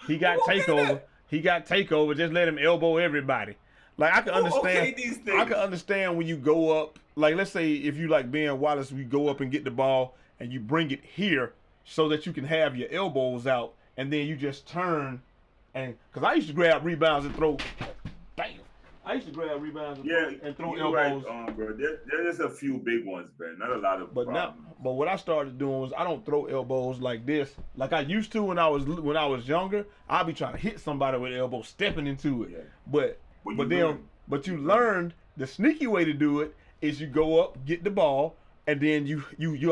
he got takeover. He got takeover. Just let him elbow everybody. Like, I can understand. I can understand when you go up. Like, let's say if you like Ben Wallace, we go up and get the ball and you bring it here so that you can have your elbows out and then you just turn, and because I used to grab rebounds and throw. Damn. I used to grab rebounds and throw elbows. Right, bro. There's a few big ones, man. Not a lot of problems. But what I started doing was I don't throw elbows like this, like I used to when I was younger. I'd be trying to hit somebody with elbow, stepping into it. Yeah. But you learned the sneaky way to do it is you go up, get the ball, and then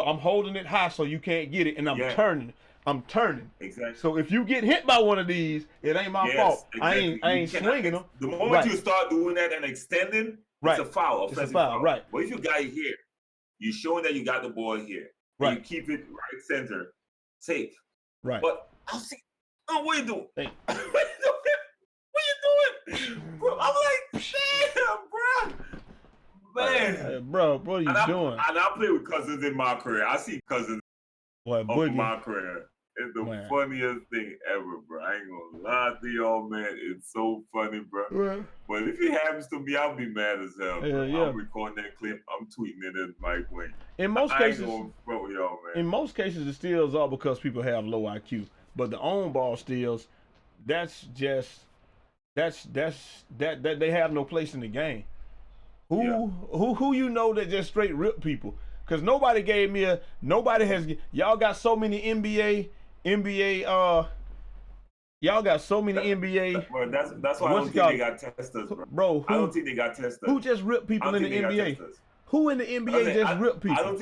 I'm holding it high so you can't get it, and I'm turning. I'm turning. Exactly. So if you get hit by one of these, it ain't my fault. Exactly. I ain't swinging them. The moment you start doing that and extending, it's a foul. It's a foul, right. But if you got it here, you're showing that you got the ball here. Right. You keep it right center, safe. Right. But I'll see. Oh, what are you doing? What are you doing? Bro, I'm like, damn, bro. Man. Bro, what are you doing? And I play with cousins in my career. I see cousins in my career. It's the funniest thing ever, bro. I ain't gonna lie to y'all, man. It's so funny, bro. Right. But if it happens to me, I'll be mad as hell. Bro. Yeah. I'm recording that clip. I'm tweeting it at Mike Wang. In most cases, y'all, man. In most cases, the steals are because people have low IQ. But the on ball steals, that they have no place in the game. Who you know that just straight rip people? Because nobody has. Y'all got so many y'all got so many NBA. Bro, that's why I don't think they got testers, bro. I don't think they got testers. Who just rip people in the NBA? Who in the NBA just rip people? I don't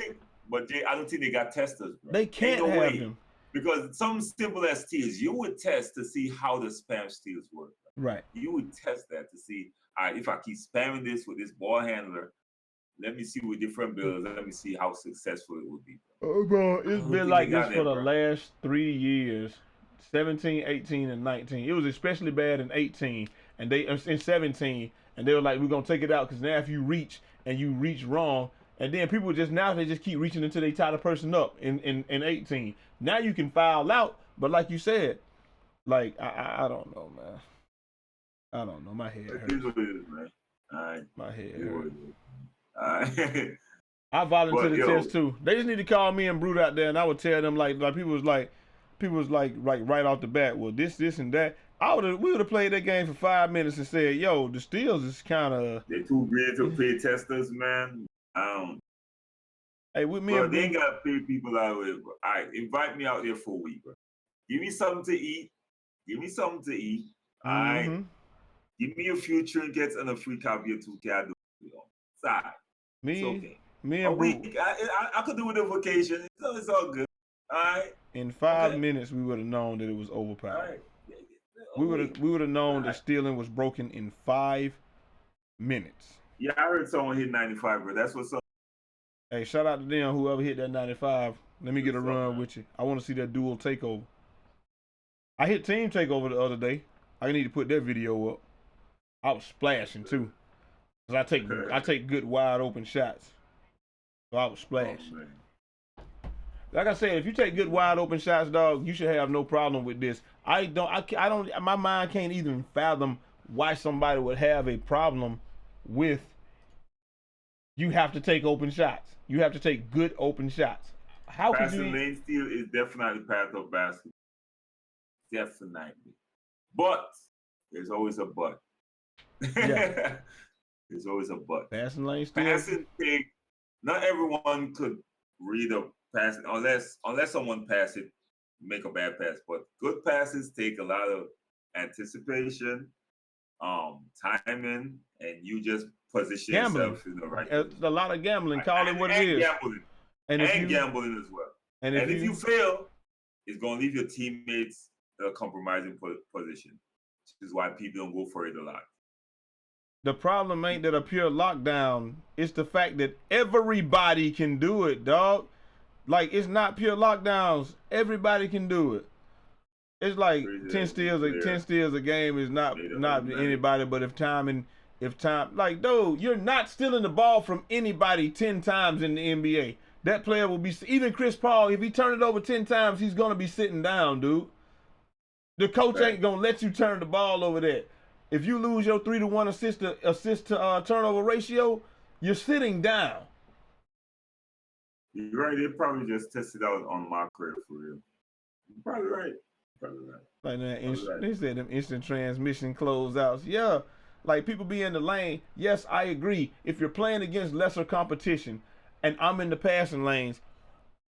think they got testers, bro. They can't have them. Because something simple as steals, you would test to see how the spam steals work. Right. You would test that to see, all right, if I keep spamming this with this ball handler, let me see with different builds. Let me see how successful it would be. Bro, it's been like this for the last 3 years, 17, 18, and 19. It was especially bad in 18 and in 17, and they were like, we're gonna take it out because now if you reach wrong, and then people they just keep reaching until they tie the person up in 18. Now you can foul out, but like you said, like I don't know, man. I don't know. My head hurts. It is what it is, man. All right. My head hurts. I volunteered to test too. They just need to call me and Brute out there, and I would tell them like people was like right off the bat. Well, this and that. We would have played that game for 5 minutes and said, "Yo, the steals is kind of." They too great to pay testers, man. Hey, with me, bro, they ain't gotta pay people out with. Bro. All right, invite me out there for a week, bro. Give me something to eat. All right. Give me a few trinkets and a free copy of 2K. I do it on side. Me and week. I could do it on vacation. It's all good. All right. In 5 minutes, we would have known that it was overpowered. All right. We would have known that stealing was broken in 5 minutes. Yeah, I heard someone hit 95, bro. That's what's up. Hey, shout out to them, whoever hit that 95. Let me get a run with you. I want to see that dual takeover. I hit team takeover the other day. I need to put that video up. I was splashing too. Cause I take good wide open shots. So I was splashing. Like I said, if you take good wide open shots, dog, you should have no problem with this. I don't my mind can't even fathom why somebody would have a problem with you have to take open shots. You have to take good open shots. How could you? Passing lane steal is definitely part of basketball. Definitely. But there's always a but. Yeah. There's always a but. Passing lane steal. Passing take. Not everyone could read a pass unless someone pass it, make a bad pass. But good passes take a lot of anticipation, timing, and you just position yourself in the right position. A lot of gambling. Call it what it is. Gambling. And gambling as well. And if you fail, it's going to leave your teammates in a compromising position, which is why people don't go for it a lot. The problem ain't that a pure lockdown. It's the fact that everybody can do it, dog. Like, it's not pure lockdowns. Everybody can do it. It's like 10 steals a game is not anybody, but if time, like, dude, you're not stealing the ball from anybody 10 times in the NBA. That player will be, even Chris Paul, if he turn it over 10 times, he's going to be sitting down, dude. The coach ain't going to let you turn the ball over there. If you lose your 3-to-1 assist to turnover ratio, you're sitting down. You're right. They probably just tested out on my career for real. You're probably right. Like that, they said them instant transmission closeouts. Yeah, like people be in the lane. Yes, I agree. If you're playing against lesser competition, and I'm in the passing lanes,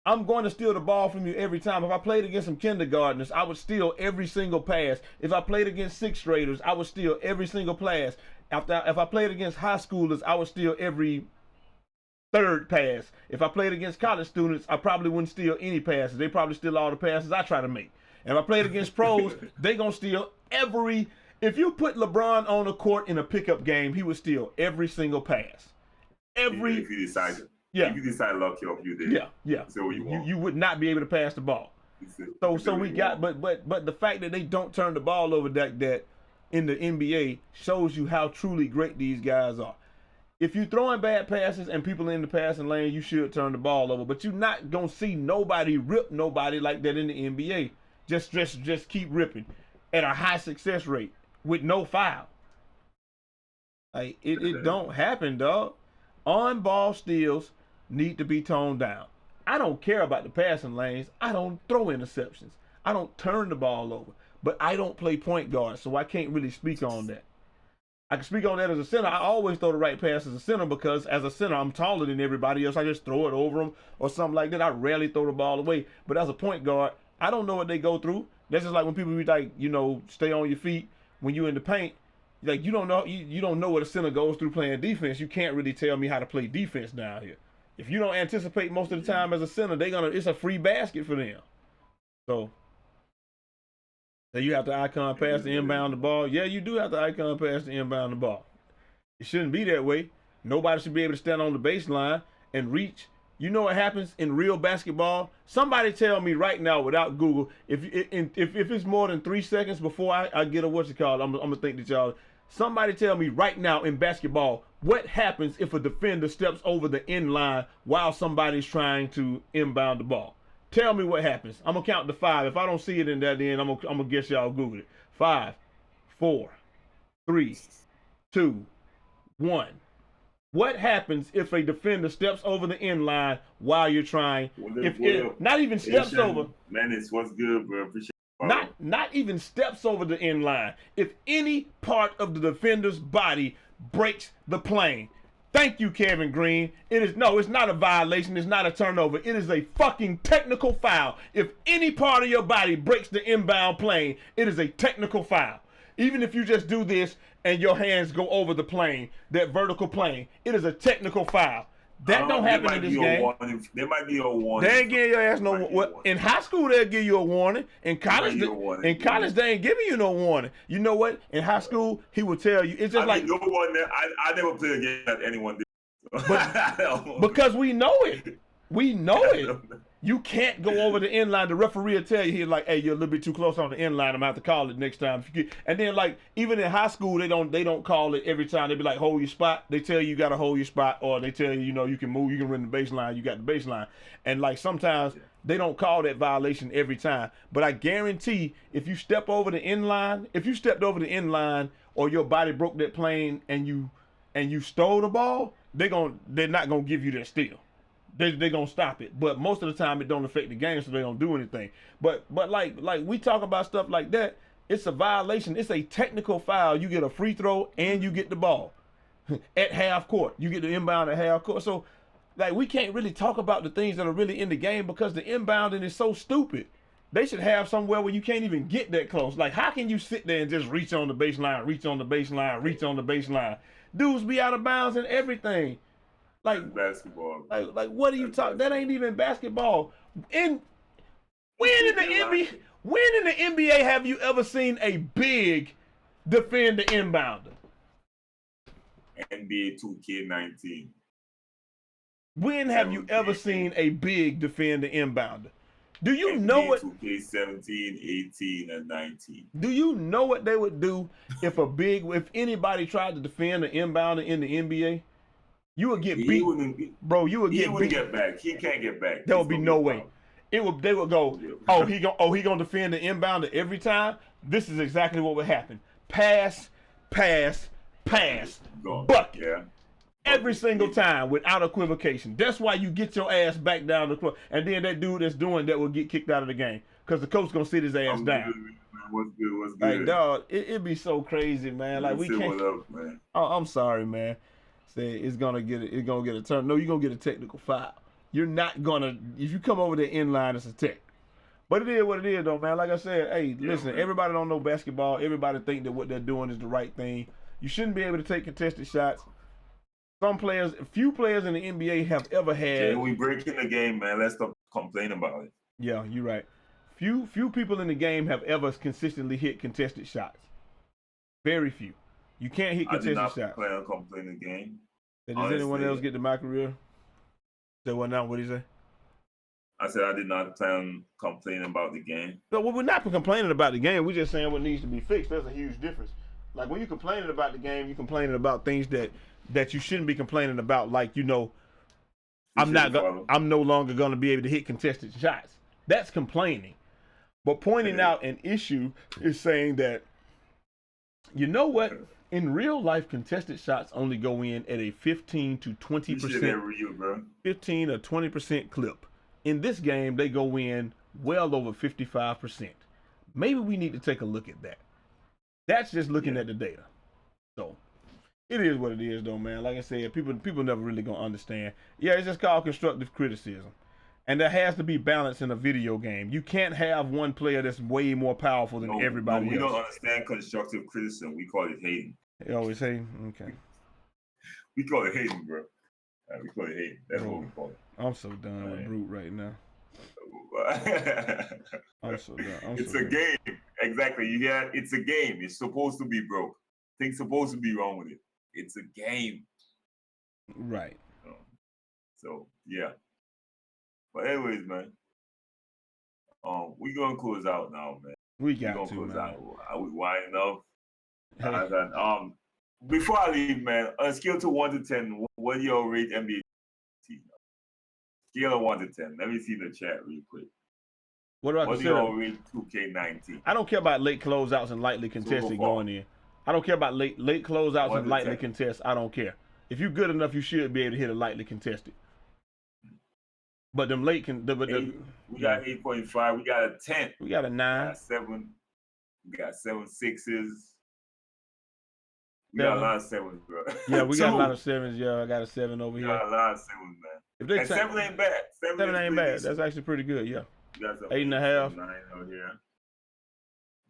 I'm going to steal the ball from you every time. If I played against some kindergartners, I would steal every single pass. If I played against sixth graders, I would steal every single pass. If I played against high schoolers, I would steal every third pass. If I played against college students, I probably wouldn't steal any passes. They probably steal all the passes I try to make. And if I played against pros, they gonna steal every. If you put LeBron on the court in a pickup game, he would steal every single pass. Every. If you decide. Yeah. If you decide to lock you up, you did. Yeah. So you would not be able to pass the ball. So we got, but the fact that they don't turn the ball over that in the NBA shows you how truly great these guys are. If you're throwing bad passes and people in the passing lane, you should turn the ball over. But you're not gonna see nobody rip nobody like that in the NBA. Just keep ripping at a high success rate with no foul. Like it don't happen, dog. On ball steals need to be toned down. I don't care about the passing lanes. I don't throw interceptions. I don't turn the ball over. But I don't play point guard, so I can't really speak on that. I can speak on that as a center. I always throw the right pass as a center because as a center, I'm taller than everybody else. I just throw it over them or something like that. I rarely throw the ball away. But as a point guard, I don't know what they go through. That's just like when people be like, stay on your feet when you're in the paint. Like you don't know what a center goes through playing defense. You can't really tell me how to play defense down here. If you don't anticipate most of the time as a center, it's a free basket for them. So you have to icon pass to inbound the ball. Yeah, you do have to icon pass to inbound the ball. It shouldn't be that way. Nobody should be able to stand on the baseline and reach. You know what happens in real basketball? Somebody tell me right now without Google, if it's more than 3 seconds before I get a I'm gonna think that y'all. Somebody tell me right now in basketball, what happens if a defender steps over the end line while somebody's trying to inbound the ball? Tell me what happens. I'm gonna count to 5. If I don't see it in that end, I'm gonna guess y'all Google it. 5, 4, 3, 2, 1. What happens if a defender steps over the end line while you're trying? Not even steps over. Man, it's what's good, bro. Appreciate not even steps over the end line. If any part of the defender's body breaks the plane. Thank you, Kevin Green. It's not a violation. It's not a turnover. It is a fucking technical foul. If any part of your body breaks the inbound plane, it is a technical foul. Even if you just do this and your hands go over the plane, that vertical plane, it is a technical foul. That don't happen in this game. There might be a warning. They ain't giving your ass no warning. In high school, they'll give you a warning. In college, they ain't giving you no warning. You know what? In high school, he will tell you. It's just I never played against anyone. But, because we know it. We know it. You can't go over the end line. The referee will tell you, he's like, hey, you're a little bit too close on the end line. I'm going to have to call it next time. And then, like, even in high school, they don't call it every time. They be like, hold your spot. They tell you got to hold your spot. Or they tell you, you can move. You can run the baseline. You got the baseline. And, like, sometimes they don't call that violation every time. But I guarantee if you step over the end line, or your body broke that plane and you stole the ball, they're not going to give you that steal. They're gonna stop it, but most of the time it don't affect the game, so they don't do anything. But like we talk about stuff like that, it's a violation. It's a technical foul. You get a free throw and you get the ball at half court. You get the inbound at half court. So like we can't really talk about the things that are really in the game because the inbounding is so stupid. They should have somewhere where you can't even get that close. Like how can you sit there and just reach on the baseline, reach on the baseline, reach on the baseline? Dudes be out of bounds and everything. Like basketball. Like what are you talking? That ain't even basketball. When in the NBA have you ever seen a big defend the inbounder? NBA 2K19. When have you ever seen a big defend the inbounder? Do you know what? 2K17, 18, and 19. Do you know what they would do if anybody tried to defend the inbounder in the NBA? You would get beat, bro. You would get beat. He wouldn't get back. He can't get back. There would be no way. They would go. He gonna defend the inbounder every time. This is exactly what would happen. Pass, bucket. Yeah. Every single time without equivocation. That's why you get your ass back down the court. And then that dude that's doing that will get kicked out of the game. because the coach gonna sit his ass down. Good, man. What's good? What's good? Like, dog, it'd be so crazy, man. Like, we can't. What up, man? Oh, I'm sorry, man. Say it's gonna get a turn. No, you're gonna get a technical foul. You're not gonna, if you come over the end line, it's a tech. But it is what it is, though, man. Like I said, hey, listen, man. Everybody don't know basketball. Everybody think that what they're doing is the right thing. You shouldn't be able to take contested shots. Few players in the NBA have ever had. Jay, we breaking the game, man. Let's stop complaining about it. Yeah, you're right. Few people in the game have ever consistently hit contested shots. Very few. You can't hit contested shots. I did not plan on complaining the game. Does anyone else get the my career? Say what now? What did he say? I said I did not plan on complaining about the game. No, we're not complaining about the game. We're just saying what needs to be fixed. There's a huge difference. Like when you're complaining about the game, you're complaining about things that you shouldn't be complaining about. Like, you know, I'm no longer going to be able to hit contested shots. That's complaining. But pointing out an issue is saying that, you know what? In real life, contested shots only go in at a 15 to 20%, 15 or 20% clip. In this game, they go in well over 55%. Maybe we need to take a look at that. That's just looking at the data. So it is what it is, though, man. Like I said, people never really gonna understand. Yeah, it's just called constructive criticism. And there has to be balance in a video game. You can't have one player that's way more powerful than everybody else. We don't understand constructive criticism. We call it hating. You always hating? Okay. We call it hating, bro. We call it hating. That's what we call it. I'm so done with Brute right now. I'm so done. It's a game. Exactly. It's a game. It's supposed to be broke. Things supposed to be wrong with it. It's a game. Right. So yeah. But anyways, man, we gonna close out now, man. We got to, man. We winding up. Hey. Before I leave, man, on a scale to 1 to 10, what do y'all rate NBA team? Scale of 1 to 10. Let me see the chat real quick. What do y'all rate 2K19? I don't care about late closeouts and lightly contested going in. I don't care about late closeouts and lightly contested. I don't care. If you're good enough, you should be able to hit a lightly contested. But them late we got 8.5. We got a 10. We got a 9. We got 7. We got 7 6s. We got a lot of 7s, bro. Yeah, we got a lot of 7s. Yeah, I got a 7 over here. We got a lot of 7s, man. And 7 ain't bad. 7 ain't bad. That's actually pretty good. Yeah. 8.5. 9 out here.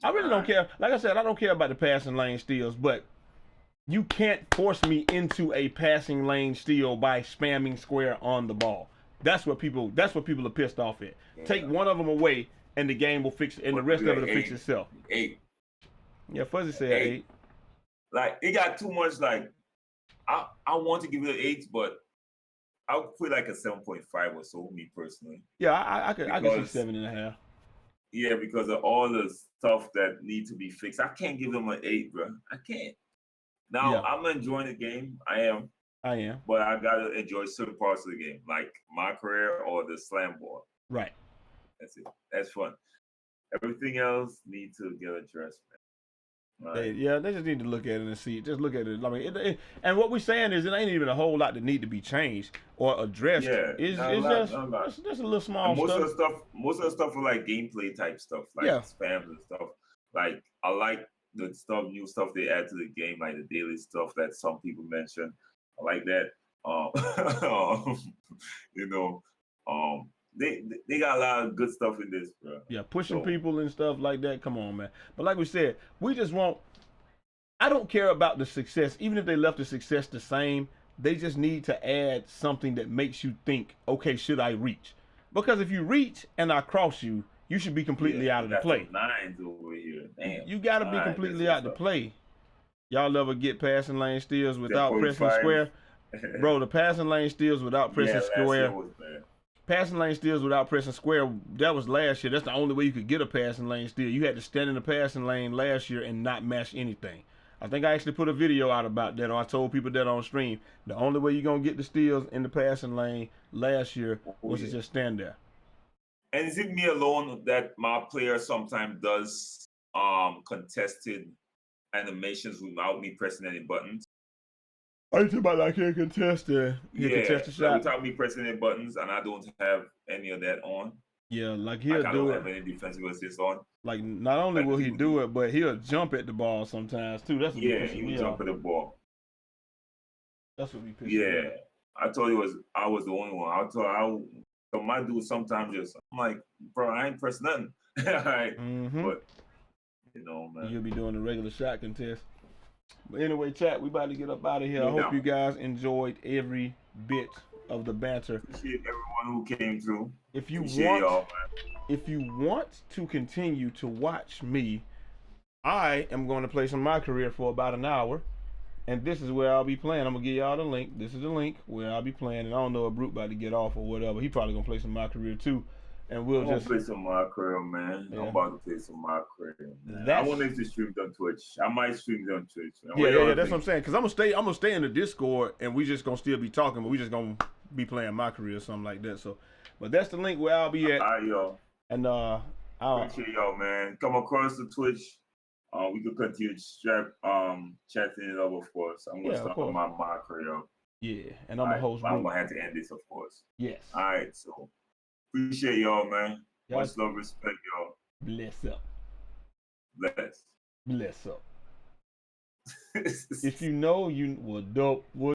I really don't care. Like I said, I don't care about the passing lane steals, but you can't force me into a passing lane steal by spamming square on the ball. That's what people are pissed off at. Yeah. Take one of them away, and the game will fix it, and the rest of it will fix itself. 8. Yeah, Fuzzy said 8. Like, it got too much, like, I want to give it an 8, but I would put like a 7.5 or so, me personally. Yeah, I could see 7.5. Yeah, because of all the stuff that need to be fixed. I can't give them an 8, bro. I can't. Now, I'm enjoying the game. I am. But I gotta enjoy certain parts of the game, like my career or the slam ball. Right. That's it. That's fun. Everything else needs to get addressed, man. Right. They just need to look at it and see. Just look at it. I mean, and what we're saying is it ain't even a whole lot that need to be changed or addressed. Yeah, it's just a little small stuff. Most of the stuff are like gameplay type stuff, like spams and stuff. Like I like the new stuff they add to the game, like the daily stuff that some people mention. I like that. They got a lot of good stuff in this, bro. Yeah, pushing people and stuff like that. Come on, man. But like we said, we just want. I don't care about the success, even if they left the success the same. They just need to add something that makes you think, okay, should I reach? Because if you reach and I cross you, you should be completely out of the play. 9s over here. Damn. You got to be completely out of the play. Y'all ever get passing lane steals without pressing square? Bro, the passing lane steals without pressing square. Passing lane steals without pressing square, that was last year. That's the only way you could get a passing lane steal. You had to stand in the passing lane last year and not match anything. I think I actually put a video out about that, or I told people that on stream. The only way you're going to get the steals in the passing lane last year was to just stand there. And is it me alone that my player sometimes does contested animations without me pressing any buttons? Are you talking about like you contested? Without me pressing any buttons, and I don't have any of that on. Yeah, like he'll I do don't it. have any defensive assists on. Like not only will he do it, but he'll jump at the ball sometimes too. That's what be pissing he me would jump off. at the ball. That's what be pissing me off. I told you I was the only one. So my dude sometimes just I'm like, bro, I ain't pressed nothing. Right? But you know, man. You'll be doing the regular shot contest. But anyway, chat, we about to get up out of here. I hope down. you guys enjoyed every bit of the banter. Appreciate everyone who came through. If you Appreciate y'all, if you want to continue to watch me, I am going to play some My Career for about an hour. And this is where I'll be playing. I'm gonna give y'all the link. This is the link where I'll be playing. And I don't know if Brute about to get off or whatever. He probably gonna play some My Career too. And we'll just play some My Career, man. Yeah. I'm about to play some My Career. I wonder if the stream's on Twitch. I might stream it on Twitch. Yeah, that's what I'm saying. Cause I'm gonna stay in the Discord and we just gonna still be talking, but we just gonna be playing My Career or something like that. So, but that's the link where I'll be at. All right, y'all. And appreciate y'all, man. Come across the Twitch. We could continue chatting it up, of course. I'm gonna start my career. Yeah, and I'm a host. I'm gonna have to end this, of course. Yes. All right, so appreciate y'all, man. Much love, respect, y'all. Bless up. Bless. Bless up. If you know, you will dope.